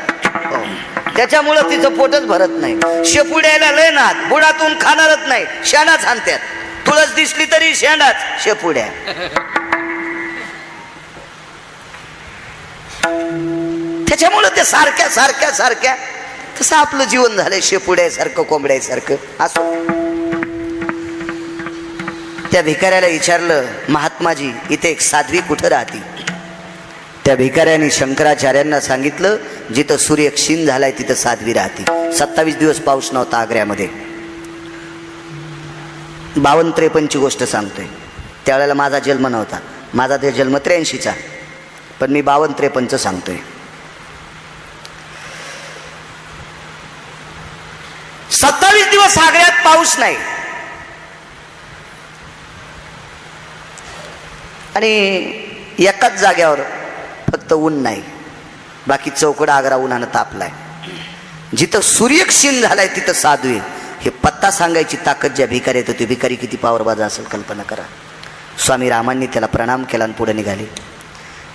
त्याच्यामुळं तिचं पोटच भरत नाही. शेपुड्याला लय नाद, बुडातून खाणारच नाही. शेणाच आणतात. तुळस दिसली तरी शेंडाच, शेपुड्या. त्याच्यामुळं ते सारख्या सारख्या सारख्या. तसं आपलं जीवन झालंय, शेपुड्यासारखं, कोंबड्यासारखं. असो. त्या भिकाऱ्याला विचारलं, महात्माजी इथे एक साध्वी कुठं राहते? त्या भिकाऱ्याने शंकराचार्यांना सांगितलं, जिथं सूर्य क्षीण झालाय तिथं साध्वी राहते. 27 दिवस पाऊस नव्हता आग्र्यामध्ये. 52-53 गोष्ट सांगतोय. त्यावेळेला माझा जन्म नव्हता. माझा ते जन्म 83चा, पण मी 52-53 सांगतोय. 27 दिवस आग्र्यात पाऊस नाही. आणि एकाच जाग्यावर फक्त ऊन नाही, बाकी चौकडा आग्रा उन्हानं तापलाय. जिथं सूर्य क्षीण झालाय तिथं साध्वी. हे पत्ता सांगायची ताकद ज्या भिकाऱ्यात होती. भिकारी किती पावरबाज असेल कल्पना करा. स्वामी रामांनी त्याला प्रणाम केला आणि पुढे निघाले.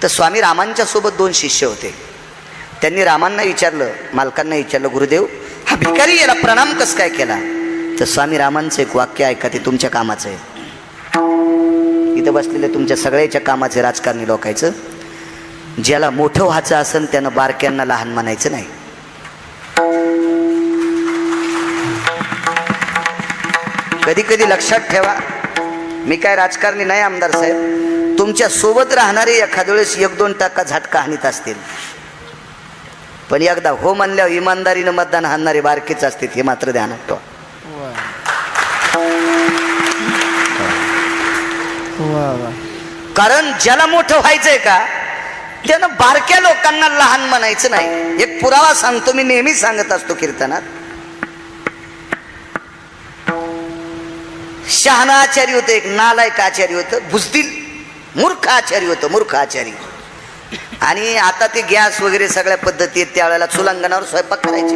तर स्वामी रामांच्या सोबत 2 शिष्य होते. त्यांनी रामांना विचारलं, मालकांना विचारलं, गुरुदेव हा भिकारी याला प्रणाम कसं काय केला? तर स्वामी रामांचं एक वाक्य ऐका, ते तुमच्या कामाचं आहे. इथं बसलेले तुमच्या सगळ्याच्या कामाचे राजकारणी लोकायचं. ज्याला मोठं व्हायचं असेल त्यानं बारक्यांना लहान म्हणायचं नाही. कधी कधी लक्षात ठेवा, मी काय राजकारणी नाही आमदार साहेब. तुमच्या सोबत राहणारे एखाद्या वेळेस 1-2% झटका हानीत असतील, पण एकदा हो म्हणल्यावर इमानदारीनं मतदान हाणणारे बारकेच असतील, हे मात्र ध्यानात ठेवा. कारण ज्याला मोठं व्हायचंय का त्यानं बारक्या लोकांना लहान म्हणायचं नाही. एक पुरावा सांगतो, मी नेहमी सांगत असतो कीर्तनात. शहाणा आचार्य होतं, एक नालायक आचार्य होतं, बुजदिल मूर्ख आचार्य होतं, मूर्ख आचार्य. आणि आता ते गॅस वगैरे सगळ्या पद्धती आहेत, त्यावेळेला चुलांगणावर स्वयंपाक करायचे.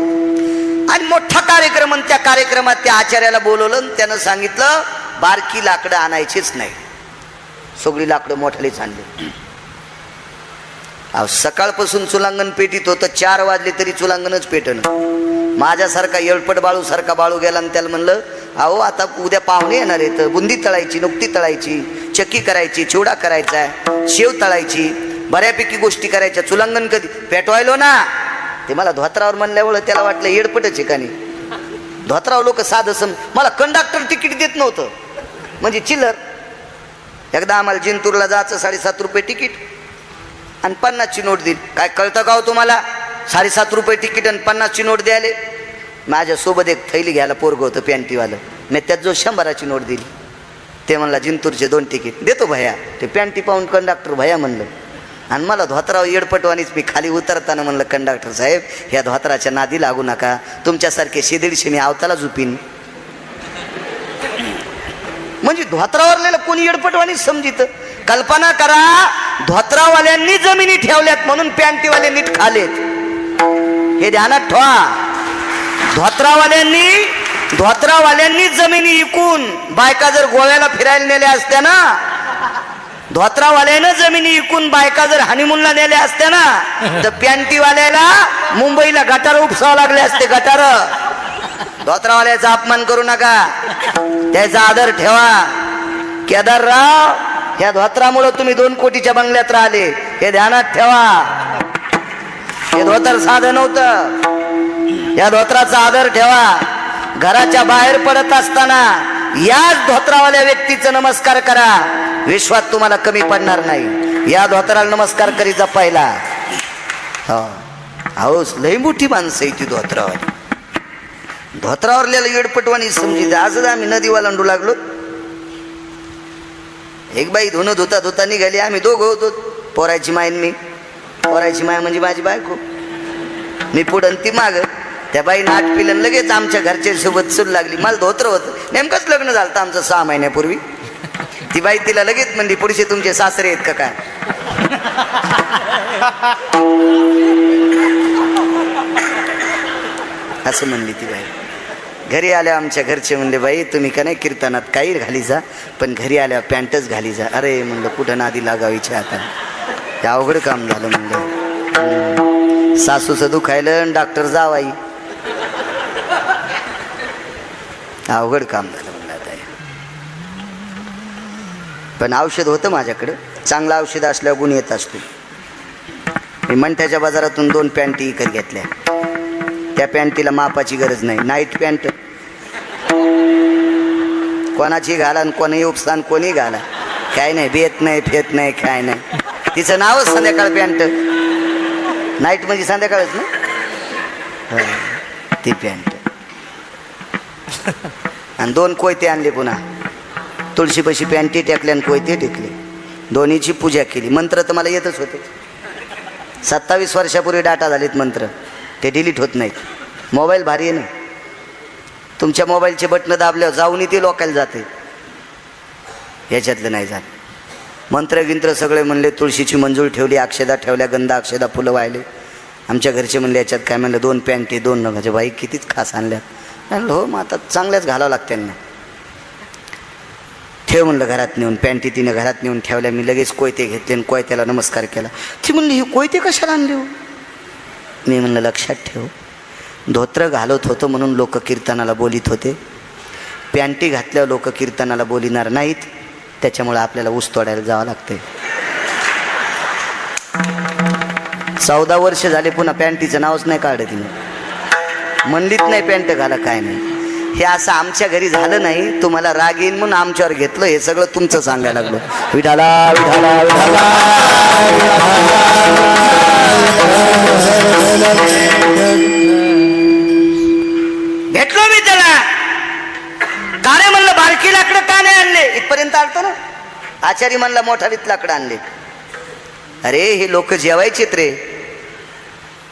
आणि मोठा कार्यक्रम, आणि त्या कार्यक्रमात त्या आचार्याला बोलवलं. त्यानं सांगितलं बारकी लाकडं आणायचीच नाही, सगळी लाकडं मोठ्यालीच आणली. सकाळपासून चुलांगण पेटीत होतं, 4 वाजले तरी चुलांगणच पेटणं. माझ्यासारखा येळपट बाळू सारखा बाळू गेला आणि त्याला म्हणलं, अहो आता उद्या पाहुणे येणार आहेत, बुंदी तळायची, नुकती तळायची, चक्की करायची, चिवडा करायचा, शेव तळायची, बऱ्यापैकी गोष्टी करायच्या. चुलांगण कधी पेटवायलो ना, ते मला धोत्रावर म्हणल्यावर त्याला वाटलं येडपटच आहे का नाही. धोत्रावर लोक साधं मला कंडक्टर तिकीट देत नव्हतं, म्हणजे चिल्लर. एकदा आम्हाला जिंतूरला जायचं, 7.5 रुपये तिकीट आणि 50ची नोट दिली. काय कळतं का हो तुम्हाला? 7.5 रुपये तिकीट आणि 50ची नोट द्यायले. माझ्यासोबत एक थैली घ्यायला पोरगं होतं पॅन्टीवालं, मी त्यात जो 100ची नोट दिली. ते म्हणला जिंतूरचे 2 तिकीट देतो भैया. ते पॅन्टी पाहून कंडक्टर भैया म्हणलं, आणि मला धोत्रावर येडपटवानीच. मी खाली उतरताना म्हणलं, कंडक्टर साहेब ह्या धोत्राच्या नादी लागू नका, तुमच्यासारखे 100-150 मी आवताला झुपीन. म्हणजे धोत्रावरलेलं कोणी येडपटवानी समजित. कल्पना करा, धोत्रावाल्यांनी जमिनी ठेवल्यात म्हणून पॅन्टीवाले नीट खालेत. हे ध्यानात ठेवा. धोत्रावाल्यांनी जमिनी विकून बायका जर गोव्याला फिरायला नेल्या असत्या ना, धोत्रावाल्यानं जमिनी विकून बायका जर हनीमूनला नेल्या असत्या ना, तर पॅन्टीवाल्याला मुंबईला गटार उपसावं लागले असते. गटार. धोत्रावाल्याचा अपमान करू नका, त्याचा आदर ठेवा. केदारराव, ह्या धोत्रामुळे तुम्ही 2 कोटीच्या बंगल्यात राहिले, हे ध्यानात ठेवा. हे धोतर साधं नव्हतं. या धोत्राचा आदर ठेवा. घराच्या बाहेर पडत असताना याच धोत्रावाल्या व्यक्तीचा नमस्कार करा, विश्वात तुम्हाला कमी पडणार नाही. या धोत्राला नमस्कार करीत जा पहिला. हो, लई मोठी माणसं आहे ती धोत्रावाली. धोत्रावरल्याला येडपटवानी समजित. आजच आम्ही नदीवा लांडू लागलो. एक बाई धुणं धुता निघाली. आम्ही दोघं होतो, पोरायची माय मी. पोरायची माय म्हणजे माझी बायको. मी पुढं ती माग. त्या बाई नाट पिलं, लगेच आमच्या घरच्या सोबत सुरू लागली. मला धोत्र होतं, नेमकंच लग्न झालं आमचं 6 महिन्यापूर्वी. ती बाई तिला लगेच म्हणली, पुढचे तुमचे सासरे आहेत का काय? असं म्हणली ती बाई. घरी आल्या आमच्या घरचे म्हणले, बाई तुम्ही का नाही कीर्तनात काही घाली जा, पण घरी आल्या पॅन्टच घाली जा. अरे म्हणलं, कुठं नादी लागावीच्या आता, हे अवघड काम झालं म्हणलं. सासूचं दुखायलं, डॉक्टर जावाई, अवघड काम झालं म्हणलं आता. पण औषध होतं माझ्याकडं, चांगलं औषध असल्यावर गुण येत असतो. मी मंठ्याच्या बाजारातून 2 पॅन्टी विकत घेतल्या. त्या पॅन्टीला मापाची गरज नाही. नाईट पॅन्ट कोणाची घाला आणि कोणी उपस्थान कोणी घाला, काय नाही, बेत नाही, फेत नाही, काय नाही. तिचं नावच संध्याकाळ पॅन्ट. नाईट म्हणजे संध्याकाळच ना ती पॅन्ट. आणि 2 कोयते आणले. पुन्हा तुळशीपाशी पॅन्टी टेकले आणि कोयते टेकले. दोन्हीची पूजा केली. मंत्र तर मला येतच होते. 27 वर्षापूर्वी डाटा झालेत मंत्र, ते डिलीट होत नाहीत. मोबाईल भारी आहे ना, तुमच्या मोबाईलचे बटणं दाबल्यावर जाऊन ते लोकायला जाते, याच्यातलं नाही जात. मंत्र गिंत्र सगळे म्हणले. तुळशीची मंजूळ ठेवली, अक्षदा ठेवल्या, गंधा अक्षदा फुलं वाहिले. आमच्या घरचे म्हणले, याच्यात काय? म्हणलं 2 पॅन्टी 2 नगाच्या. बाई कितीच खास आणल्यात. म्हणलं हो, मग आता चांगल्याच घालावं लागतं त्यांना. ठेव म्हणलं घरात नेऊन. पॅन्टी तिने घरात नेऊन ठेवल्या. मी लगेच कोयते घेतले आणि कोयत्याला नमस्कार केला. ती म्हणली, हे कोयते कशाला आणले हो? मी म्हणलं, लक्षात ठेव, धोत्र घालत होतं म्हणून लोक कीर्तनाला बोलित होते. पॅन्टी घातल्यावर लोक कीर्तनाला बोलिणार नाहीत, त्याच्यामुळे आपल्याला ऊस तोडायला जावं लागतंय. 14 वर्ष झाले, पुन्हा पॅन्टीचं नावच नाही काढलं तिने. म्हणलीत नाही पॅन्ट घाला, काय नाही. हे असं आमच्या घरी झालं नाही. तुम्हाला राग येईन म्हणून आमच्यावर घेतलं. हे सगळं तुमचं सांगायला लागलो. विठाला विठाला विठाला. भेटलो मी त्याला. का रे म्हणलं, बारकी लाकडं का नाही आणले? इथपर्यंत आलतो ना. आचारी म्हणला, मोठा वित लाकडं आणले. अरे हे लोक जेवायचेत रे.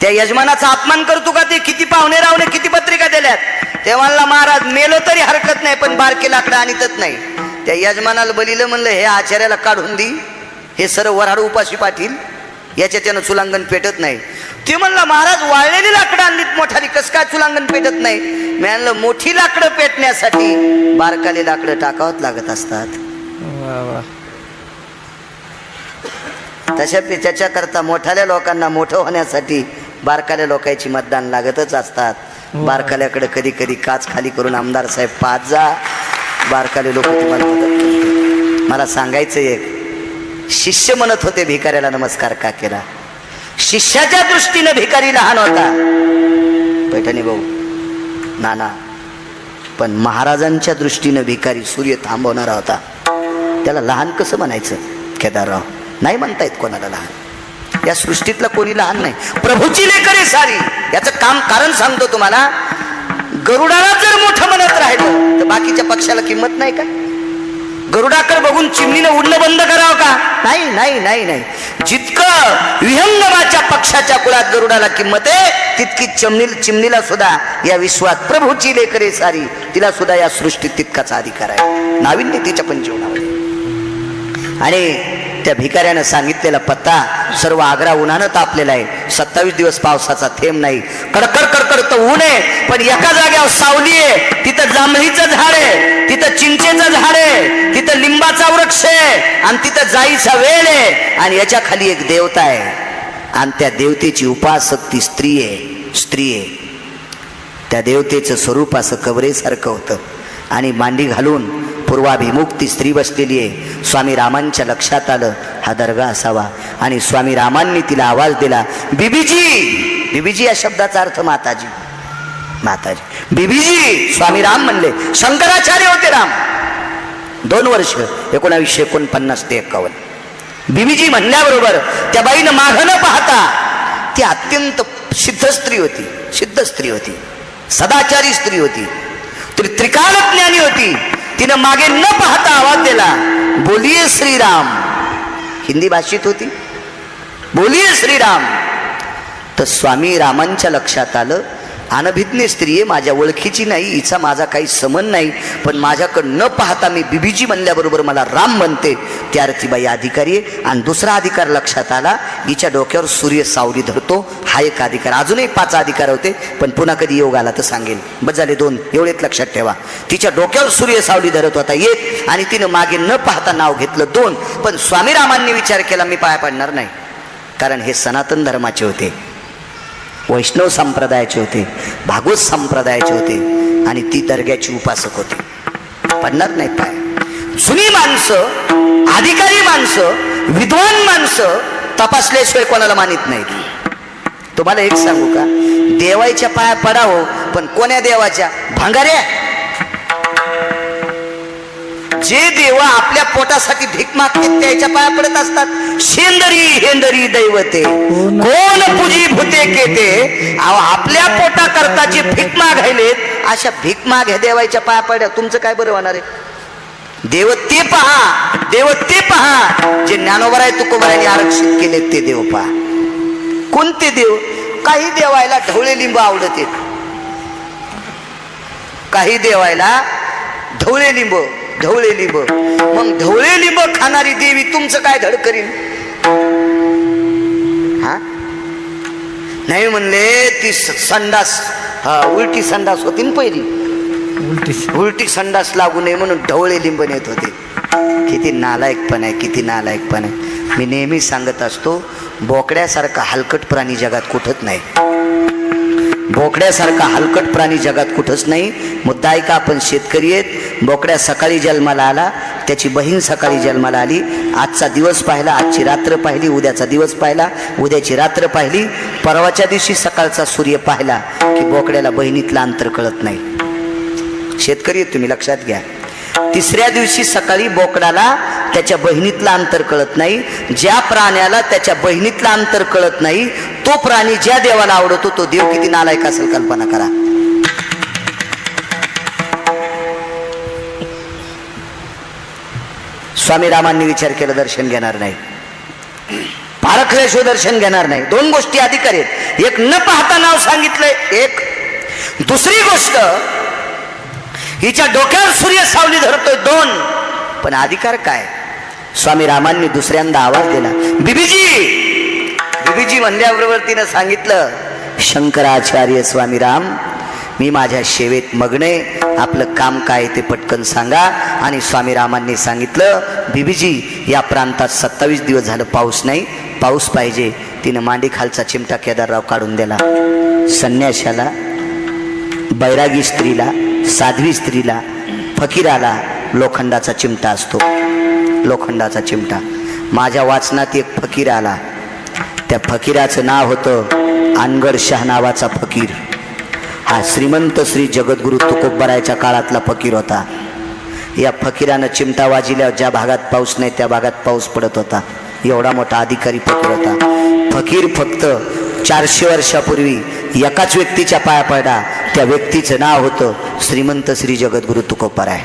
त्या यजमानाचा अपमान करतो का? ते किती पाहुणे रावणे, किती पत्रिका दिल्यात. ते म्हणला, महाराज मेलो तरी हरकत नाही, पण बारके लाकडं आणतच नाही. त्या यजमानाला बलिलं, म्हणलं हे आचार्याला काढून दी, हे सर्व वऱ्हाड उपाशी पाटील, याच्या त्यानं चुलांगण पेटत नाही. ते म्हणलं, महाराज वाळलेली लाकडं आणलीत मोठाली, कसं काय चुलांगण पेटत नाही? मी म्हणलं, मोठी लाकडं पेटण्यासाठी बारकाली लाकडं टाकावत लागत असतात. तशा त्याच्याकरता मोठाल्या लोकांना मोठं होण्यासाठी बारकाल्या लोकांची मतदान लागतच असतात. बारकाल्याकडे कधी कधी काच खाली करून आमदार साहेब पाच जा, बारकाले लोक तुम्हाला मदत करतात. मला सांगायचं एक, शिष्य म्हणत होते भिकाऱ्याला नमस्कार का केला. शिष्याच्या दृष्टीनं भिकारी लहान होता. पैठणी भाऊ नाना, पण महाराजांच्या दृष्टीनं भिकारी सूर्य थांबवणारा होता. त्याला लहान कसं म्हणायचं केदारराव? नाही म्हणता येत कोणाला लहान. या सृष्टीतला कोणी लहान नाही. प्रभूची लेकरे सारी. याचं कारण सांगतो तुम्हाला. गरुडाला जर मोठं म्हणत राहिलं तर बाकीच्या पक्षाला किंमत नाही का? गरुडाकडे बघून चिमणीनं उडणं बंद करावं का? नाही नाही नाही नाही. जितकं विहंगमाच्या पक्षाच्या कुळात गरुडाला किंमत आहे, तितकी चिमणीला सुद्धा या विश्वात प्रभूची लेकरे सारी, तिला सुद्धा या सृष्टीत तितकाच अधिकार आहे. नाविन्य तिच्या पण जीवनामध्ये. आणि त्या भिकाऱ्यानं सांगितलेला पत्ता सर्व आग्रा उन्हानं तापलेला आहे. 27 दिवस पावसाचा थेंब नाही. कडकड कडकड तर ऊन आहे, पण एका जाग्यावर सावली आहे. तिथं जांभळीचं झाड आहे, तिथं चिंचेचं झाड आहे, तिथं लिंबाचा वृक्ष आहे, आणि तिथं जाईचा वेळ आहे. आणि याच्या खाली एक देवता आहे, आणि त्या देवतेची उपासक ती स्त्री आहे. त्या देवतेचं स्वरूप असं कवरेसारखं होतं, आणि मांडी घालून पूर्वाभिमुख ती स्त्री बसलेली आहे. स्वामी रामांच्या लक्षात आलं हा दर्गा असावा, आणि स्वामी रामांनी तिला आवाज दिला, बीबीजी. बीबीजी या शब्दाचा अर्थ माताजी. माताजी बीबीजी. स्वामी राम म्हणले. शंकराचार्य होते राम. 2 वर्ष 1949 ते 51. बीबीजी म्हणल्याबरोबर त्या बाईनं मागं न पाहता, ती अत्यंत सिद्ध स्त्री होती, सदाचारी स्त्री होती, त्रिकालज्ञानी होती. तिनं मागे न पाहता आवाज दिला, बोलिये श्रीराम. हिंदी भाषेत होती. बोलिये श्रीराम. तर स्वामी रामांच्या लक्षात आलं, अनभिज्ञ स्त्री आहे, माझ्या ओळखीची नाही, हिचा माझा काही संबंध नाही, पण माझ्याकडं न पाहता मी बीबीजी म्हणल्याबरोबर मला राम म्हणते. त्या अर्थीबाई अधिकारी आहे. आणि दुसरा अधिकार लक्षात आला, हिच्या डोक्यावर सूर्य सावली धरतो, हा एक अधिकार. अजूनही 5 अधिकार होते, पण पुन्हा कधी योग आला तर सांगेल. बस झाले 2, एवढेच लक्षात ठेवा. तिच्या डोक्यावर सूर्य सावली धरत होता 1, आणि तिनं मागे न पाहता नाव घेतलं 2. पण स्वामी रामांनी विचार केला, मी पाया पडणार नाही, कारण हे सनातन धर्माचे होते, वैष्णव संप्रदायाचे होते, भागवत संप्रदायाचे होते, आणि ती दर्ग्याची उपासक होती. पडणार नाही पाय. जुनी माणसं, अधिकारी माणसं, विद्वान माणसं तपासल्याशिवाय कोणाला मानित नाहीत. तुम्हाला एक सांगू का, देवाच्या पाया पडावं, पण कोण्या देवाच्या? भांगाऱ्या. जे देव आपल्या पोटासाठी भीक मागतात त्याच्या पाया पडत असतात. शेंदरी हेंदरी दैवते कोण पूजी भूते केते. आपल्या पोटा करताची भीक मागायलेत, अशा भीक माग ह्या देवाच्या पाया पड्या. तुमचं काय बरं होणार आहे? देव ते पहा जे ज्ञानोबराय तुकोबरायांनी आरक्षित केलेत, ते देव पहा. कोणते देव? काही देवायला ढवळे लिंब आवडते, काही देवायला ढवळे लिंब. मग ढवळे लिंब खाणारी देवी तुमचं काय धड करीन? हा नाही म्हणले, ती संडास उलटी संडास होती ना पहिली, उलटी संडास लागू नये म्हणून ढवळे लिंब नेत होते. किती नालायकपण आहे. मी नेहमी सांगत असतो, बोकड्यासारखा हलकट प्राणी जगात कुठंच नाही. बोकड्यासारखा हलकट प्राणी जगात कुठंच नाही. मुद्दा आहे का, आपण शेतकरी आहेत. बोकड्या सकाळी जन्माला आला, त्याची बहीण सकाळी जन्माला आली. आजचा दिवस पाहिला, आजची रात्र पाहिली, उद्याचा दिवस पाहिला, उद्याची रात्र पाहिली, परवाच्या दिवशी सकाळचा सूर्य पाहिला की बोकड्याला बहिणीतलं अंतर कळत नाही. शेतकरी आहेत तुम्ही, लक्षात घ्या. 3ऱ्या दिवशी सकाळी बोकडाला त्याच्या बहिणीतलं अंतर कळत नाही. ज्या प्राण्याला त्याच्या बहिणीतलं अंतर कळत नाही, तो प्राणी ज्या देवाला आवडतो, तो देव किती नालायक असेल कल्पना करा. स्वामी रामांनी विचार केला, दर्शन घेणार नाही, पारखल्याशिवाय दर्शन घेणार नाही. 2 गोष्टी अधिकार आहेत. एक, न पाहता नाव सांगितलंय. एक, दुसरी गोष्ट, हिच्या डोक्यावर सूर्य सावली धरतोय. 2, पण अधिकार काय? स्वामी रामांनी दुसऱ्यांदा आवाज दिला, बीबीजी. बीबीजी म्हणल्याबरोबर तिनं सांगितलं, शंकराचार्य स्वामी राम, मी माझ्या सेवेत मग्न आहे, आपलं काम काय ते पटकन सांगा. आणि स्वामी रामांनी सांगितलं, बीबीजी, या प्रांतात 27 दिवस झालं पाऊस नाही, पाऊस पाहिजे. तिनं मांडी खालचा चिमटा केदारराव काढून दिला. संन्याशाला, बैरागी स्त्रीला, साध्वी स्त्रीला, फकीराला लोखंडाचा चिमटा असतो, लोखंडाचा चिमटा. माझ्या वाचनात एक फकीर आला. त्या फकीराचं नाव होतं अनगड शाह नावाचा फकीर. हा श्रीमंत श्री जगद्गुरु तुकोबरायच्या काळातला फकीर होता. या फकीरानं चिमटा वाजिल्यावर ज्या भागात पाऊस नाही त्या भागात पाऊस पडत होता. एवढा मोठा अधिकारी फकीर होता. फकीर फक्त 400 वर्षापूर्वी एकाच व्यक्तीच्या पाया पडला. त्या व्यक्तीचं नाव होतं श्रीमंत श्री जगद्गुरु तुकोबराय.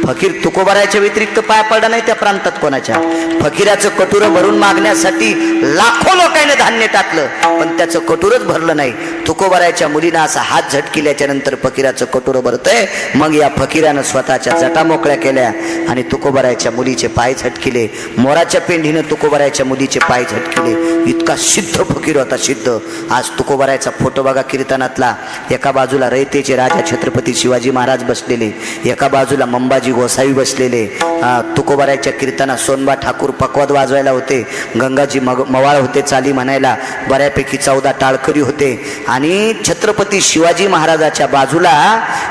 फकीर तुकोबरायच्या व्यतिरिक्त पाया पडला नाही त्या प्रांतात कोणाच्या. फकीराचं कटुरं भरून मागण्यासाठी लाखो लोकांनी धान्य टाकलं, पण त्याचं कटुरच भरलं नाही. तुकोबरायच्या मुलीनं असा हात झटकिल्याच्या नंतर फकीराचं कटुरं भरतंय. मग या फकीरानं स्वतःच्या जटा मोकळ्या केल्या आणि तुकोबरायच्या मुलीचे पाय झटकिले. मोराच्या पेंढीनं तुकोबरायच्या मुलीचे पाय झटकिले. इतका सिद्ध फकीर होता, सिद्ध. आज तुकोबरायचा फोटो बघा कीर्तनातला. एका बाजूला रयतेचे राजा छत्रपती शिवाजी महाराज बसलेले, एका बाजूला मंबाजी गोसावी बसलेले. तुकोबरायच्या कीर्तना सोनबा ठाकूर पकवाद वाजवायला होते, गंगाजी मवाळ होते चाली म्हणायला, बऱ्यापैकी 14 टाळकरी होते. आणि छत्रपती शिवाजी महाराजाच्या बाजूला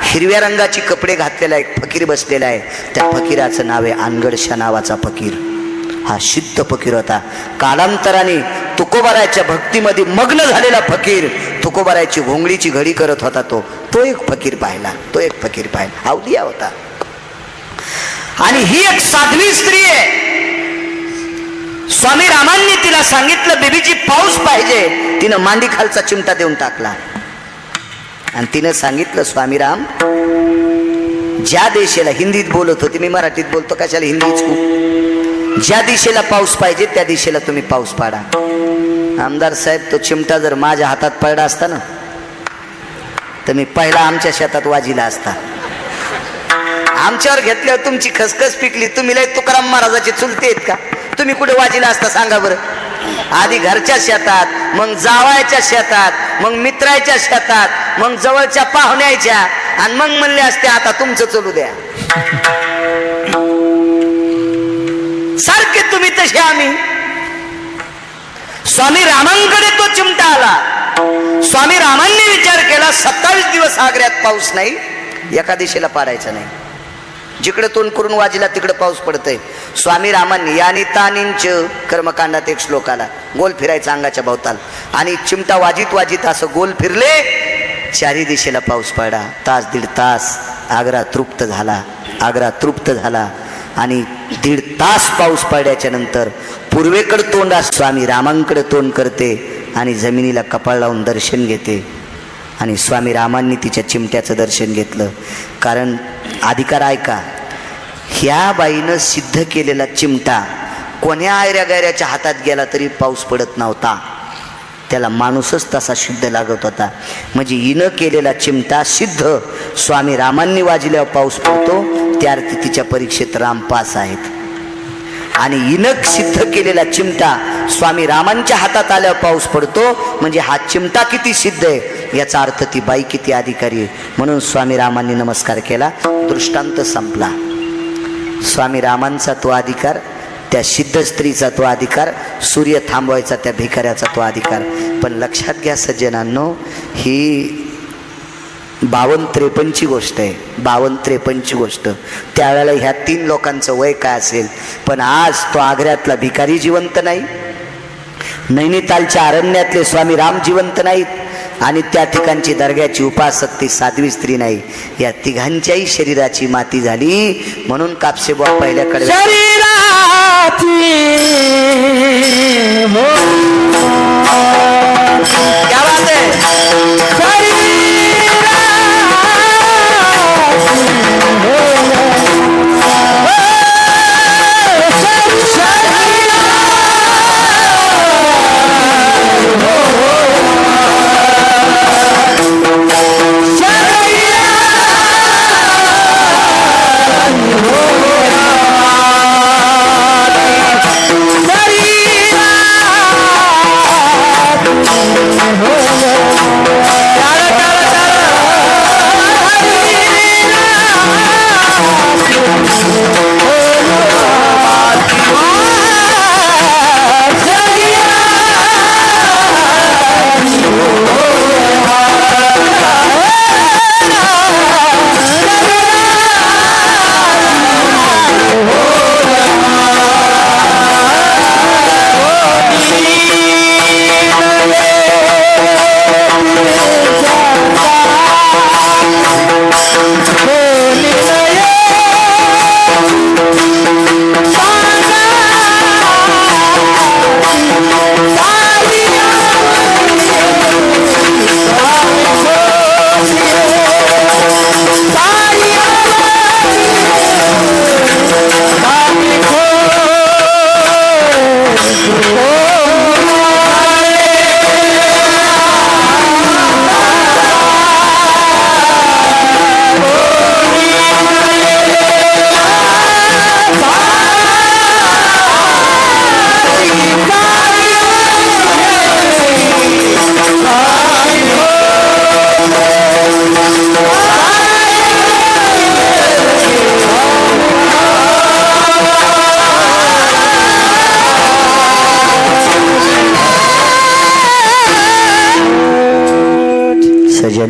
हिरव्या रंगाची कपडे घातलेला एक फकीर बसलेला आहे. त्या फकीराचं नाव आहे अनगडशा नावाचा फकीर. हा सिद्ध फकीर होता. कालांतराने तुकोबरायच्या भक्तीमध्ये मग्न झालेला फकीर तुकोबरायची घोंगडीची घडी करत होता. तो एक फकीर पाहिला, तो एक फकीर पाहिला. अवलिया होता. आणि ही एक साध्वी स्त्री आहे. स्वामी रामांनी तिला सांगितलं बेबीची पाऊस पाहिजे. तिनं मांडी खालचा चिमटा देऊन टाकला आणि तिनं सांगितलं स्वामी राम, ज्या दिशेला, हिंदीत बोलत होती, मी मराठीत बोलतो कशाला हिंदीच, ज्या दिशेला पाऊस पाहिजे त्या दिशेला तुम्ही पाऊस पाडा. आमदार साहेब, तो चिमटा जर माझ्या हातात पडला असता ना तर मी पहिला आमच्या शेतात वाजिला असता. आमच्यावर घेतल्यावर तुमची खसखस पिकली. तुम्ही लय तुकाराम महाराजाचे चुलते आहेत का? तुम्ही कुठे वाजिला असता सांगा बरं? आधी घरच्या शेतात, मग जावायच्या शेतात, मग मित्राच्या शेतात, मग जवळच्या पाहुण्याच्या, आणि मग म्हणले असते आता तुमचं चलू द्या. सारखे तुम्ही तसे आम्ही. स्वामी रामांकडे तो चिमटा आला. स्वामी रामांनी विचार केला 27 दिवस आग्र्यात पाऊस नाही, एका दिशेला पाडायचा नाही. जिकडे तोंड करून वाजिला तिकडे पाऊस पडतय. स्वामी रामांनी यानी तानींच कर्मकांडात एक श्लोक आला, गोल फिरायचा अंगाच्या भोवताल, आणि चिमटा वाजित वाजित असं गोल फिरले, चारी दिशेला पाऊस पडला. तास दीड तास आग्रा तृप्त झाला. आग्रा तृप्त झाला आणि 1.5 तास पाऊस पडल्याच्या नंतर पूर्वेकडे तोंड स्वामी रामांकडे तोंड करते आणि जमिनीला कपाळ लावून दर्शन घेते. आणि स्वामी रामांनी तिच्या चिमट्याचं दर्शन घेतलं. कारण अधिकार ऐका, ह्या बाईनं सिद्ध केलेला चिमटा कोण्या आयऱ्या गायऱ्याच्या हातात गेला तरी पाऊस पडत नव्हता. त्याला माणूसच तसा सिद्ध लागत होता. म्हणजे हिनं केलेला चिमटा सिद्ध. स्वामी रामांनी वाजल्यावर पाऊस पडतो, त्या अर्थी तिच्या परीक्षेत राम पास आहेत. आणि हिनं सिद्ध केलेला चिमटा स्वामी रामांच्या हातात आल्यावर पाऊस पडतो, म्हणजे हा चिमटा किती सिद्ध आहे याचा अर्थ ती बाई किती अधिकारी आहे. म्हणून स्वामी रामांनी नमस्कार केला. दृष्टांत संपला. स्वामी रामांचा तो अधिकार, त्या सिद्ध स्त्रीचा तो अधिकार, सूर्य थांबवायचा त्या भिकाऱ्याचा तो अधिकार. पण लक्षात घ्या सज्जनांनो, ही 52-53 गोष्ट आहे. 52-53 गोष्ट. त्यावेळेला ह्या 3 लोकांचं वय काय असेल. पण आज तो आग्र्यातला भिकारी जिवंत नाही, नैनितालच्या अरण्यातले स्वामी राम जिवंत नाहीत, आणि त्या ठिकाणची दर्ग्याची उपासक ती साध्वी स्त्री नाही. या तिघांच्याही शरीराची माती झाली. म्हणून कापसेबुवा पहिल्याकडे क्या बात है?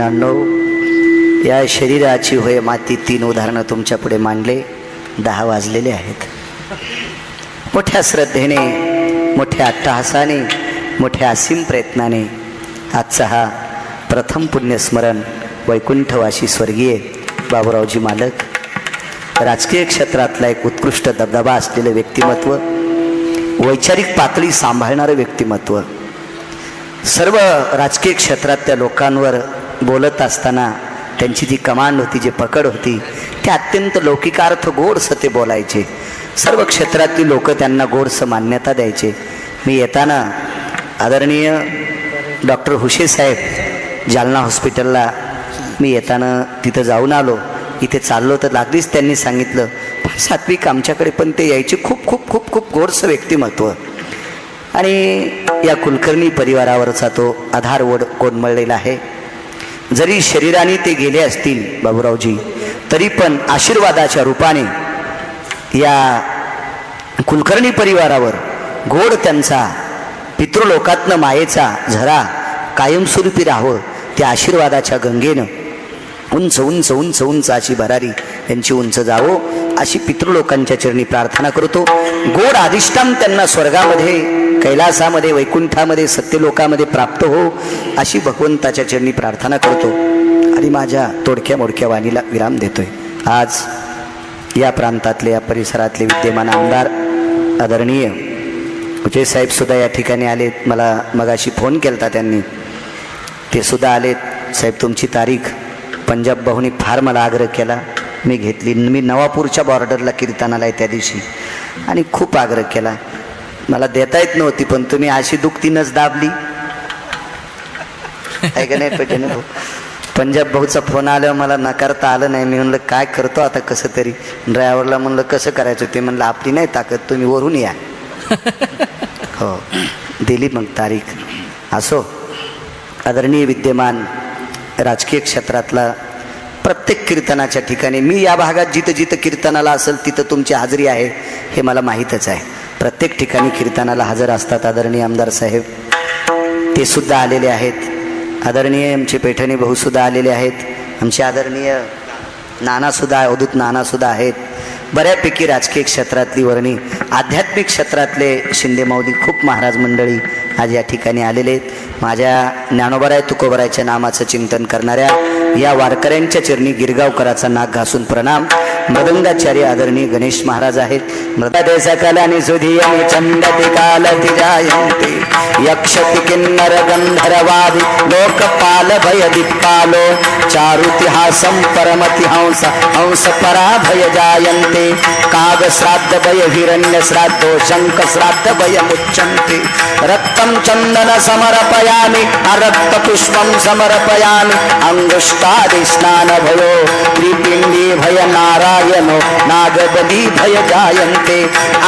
जनांनो, या शरीराची होय माती 3 उदाहरणं तुमच्या पुढे मांडले. 10 वाजलेले आहेत. मोठ्या श्रद्धेने, मोठ्या अट्टहासाने, मोठ्या असीम प्रयत्नाने आजचा हा प्रथम पुण्यस्मरण वैकुंठवासी स्वर्गीय बाबूरावजी मालक, राजकीय क्षेत्रातला एक उत्कृष्ट दबदबा असलेलं व्यक्तिमत्व, वैचारिक पातळी सांभाळणारं व्यक्तिमत्व, सर्व राजकीय क्षेत्रातल्या लोकांवर बोलत असताना त्यांची जी कमांड होती, जी पकड होती, ते अत्यंत लौकिकार्थ गोडसं ते बोलायचे. सर्व क्षेत्रातली लोक त्यांना गोडसं मान्यता द्यायचे. मी येताना आदरणीय डॉक्टर हुशे साहेब जालना हॉस्पिटलला मी येताना तिथं जाऊन आलो. इथे चाललो तर लागलीच त्यांनी सांगितलं, फार सात्विक, आमच्याकडे पण ते यायचे, खूप खूप खूप खूप गोडसं व्यक्तिमत्व. आणि या कुलकर्णी परिवारावरचा तो आधार कोंडमळलेला आहे. जरी शरीराने ते गेले असतील बाबूरावजी, तरी पण आशीर्वादाच्या रूपाने या कुलकर्णी परिवारावर गोड त्यांचा पितृलोकातनं मायेचा झरा कायमस्वरूपी राहावं, त्या आशीर्वादाच्या गंगेनं उंच उंच उंच उंच अशी भरारी त्यांची उंच जावो, अशी पितृलोकांच्या चरणी प्रार्थना करतो. गोड अधिष्ठान त्यांना स्वर्गामध्ये, कैलासामध्ये, वैकुंठामध्ये, सत्यलोकामध्ये प्राप्त हो, अशी भगवंताच्या चरणी प्रार्थना करतो. आणि माझ्या तोडक्या मोडक्या वाणीला विराम देतोय. आज या प्रांतातले, या परिसरातले विद्यमान आमदार आदरणीय उचे साहेब सुद्धा या ठिकाणी आलेत. मला मगाशी फोन केला त्यांनी, ते सुद्धा आलेत. साहेब, तुमची तारीख पंजाब भाऊनी फार मला आग्रह केला, मी घेतली. मी नवापूरच्या बॉर्डरला कीर्तनाला आहे त्या दिवशी, आणि खूप आग्रह केला, मला देता येत नव्हती, पण तुम्ही अशी दुखतीनच दाबली आहे का नाही पेटेने भाऊ. पंजाब भाऊचा फोन आल्यावर मला नकारता आलं नाही. मी म्हणलं काय करतो आता कसं तरी. ड्रायव्हरला म्हणलं कसं करायचं, ते म्हणलं आपली नाही ताकद, तुम्ही वरून या. हो, दिली मग तारीख. असो, आदरणीय विद्यमान राजकीय क्षेत्रातला प्रत्येक कीर्तनाच्या ठिकाणी, मी या भागात जिथं जिथं कीर्तनाला असेल तिथं तुमची हाजरी आहे हे मला माहीतच आहे. प्रत्येक ठिकाणी कीर्तनाला हजर असतात आदरणीय आमदार साहेब, ते सुद्धा आलेले आहेत. आदरणीय आमचे पैठणी भाऊसुद्धा आलेले आहेत. आमचे आदरणीय नानासुद्धा, अवधूत नानासुद्धा आहेत. बऱ्यापैकी राजकीय क्षेत्रातली वर्णी, आध्यात्मिक क्षेत्रातले शिंदे माऊली, खूप महाराज मंडळी आज या ठिकाणी आलेले आहेत. माझ्या ज्ञानोबराय तुकोबरायच्या नामाचं चिंतन करणाऱ्या या वारकऱ्यांच्या चरणी गिरगावकराचा नाक घासून प्रणाम. मृदंगाचार्य आदरणीय गणेश महाराज आहेत. मृदे सकलानि सुधीयनि चंदति कालति जायन्ते यक्षति किन्नर गंधर्वादि लोकपाल भय दिक्पालो चारुतिहासं परमति हंस हंस परा भय जायन्ते काग श्राद्ध भय हिरण्य श्राद्धो शंख श्राद्ध भय मुच्यन्ते रक्तं चंदन समर्पयामि अरक्त पुष्पं समर्पयामि अंगुष्ठादि स्नान भयो त्रिपिंडी भय नारायणो नागबली भय जायन्ते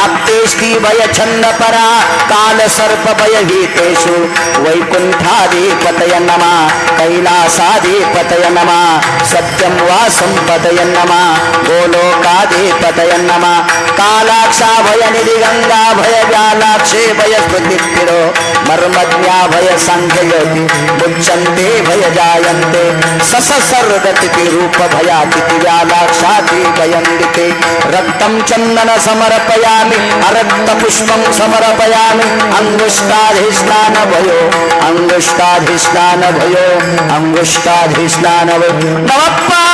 आप्तेष्टि भय छंद परा काल सर्प भय हितेषु वैकुंठाधिपतय नमः कैलासाधिपतय नमः सत्यं वासं पतय नमः गोलोकाधिपतय नमः कालाक्षा भय निधि गंगा भय व्यालाक्षे भय स्तुतिरो मर्मज्ञा भय संख्ययोति मुच्यन्ते भय जायन्ते ससर्गति रूप भयातिथि व्यालाक्षाति भयन्दिते रक्तं चंदन समर्पयामि अरक्त पुष्पं समर्पयामि अंगुष्ठाधिष्ठान भयो अंगुष्ठाधिष्ठान भयो अंगुष्ठाधिष्ठान भयो नमः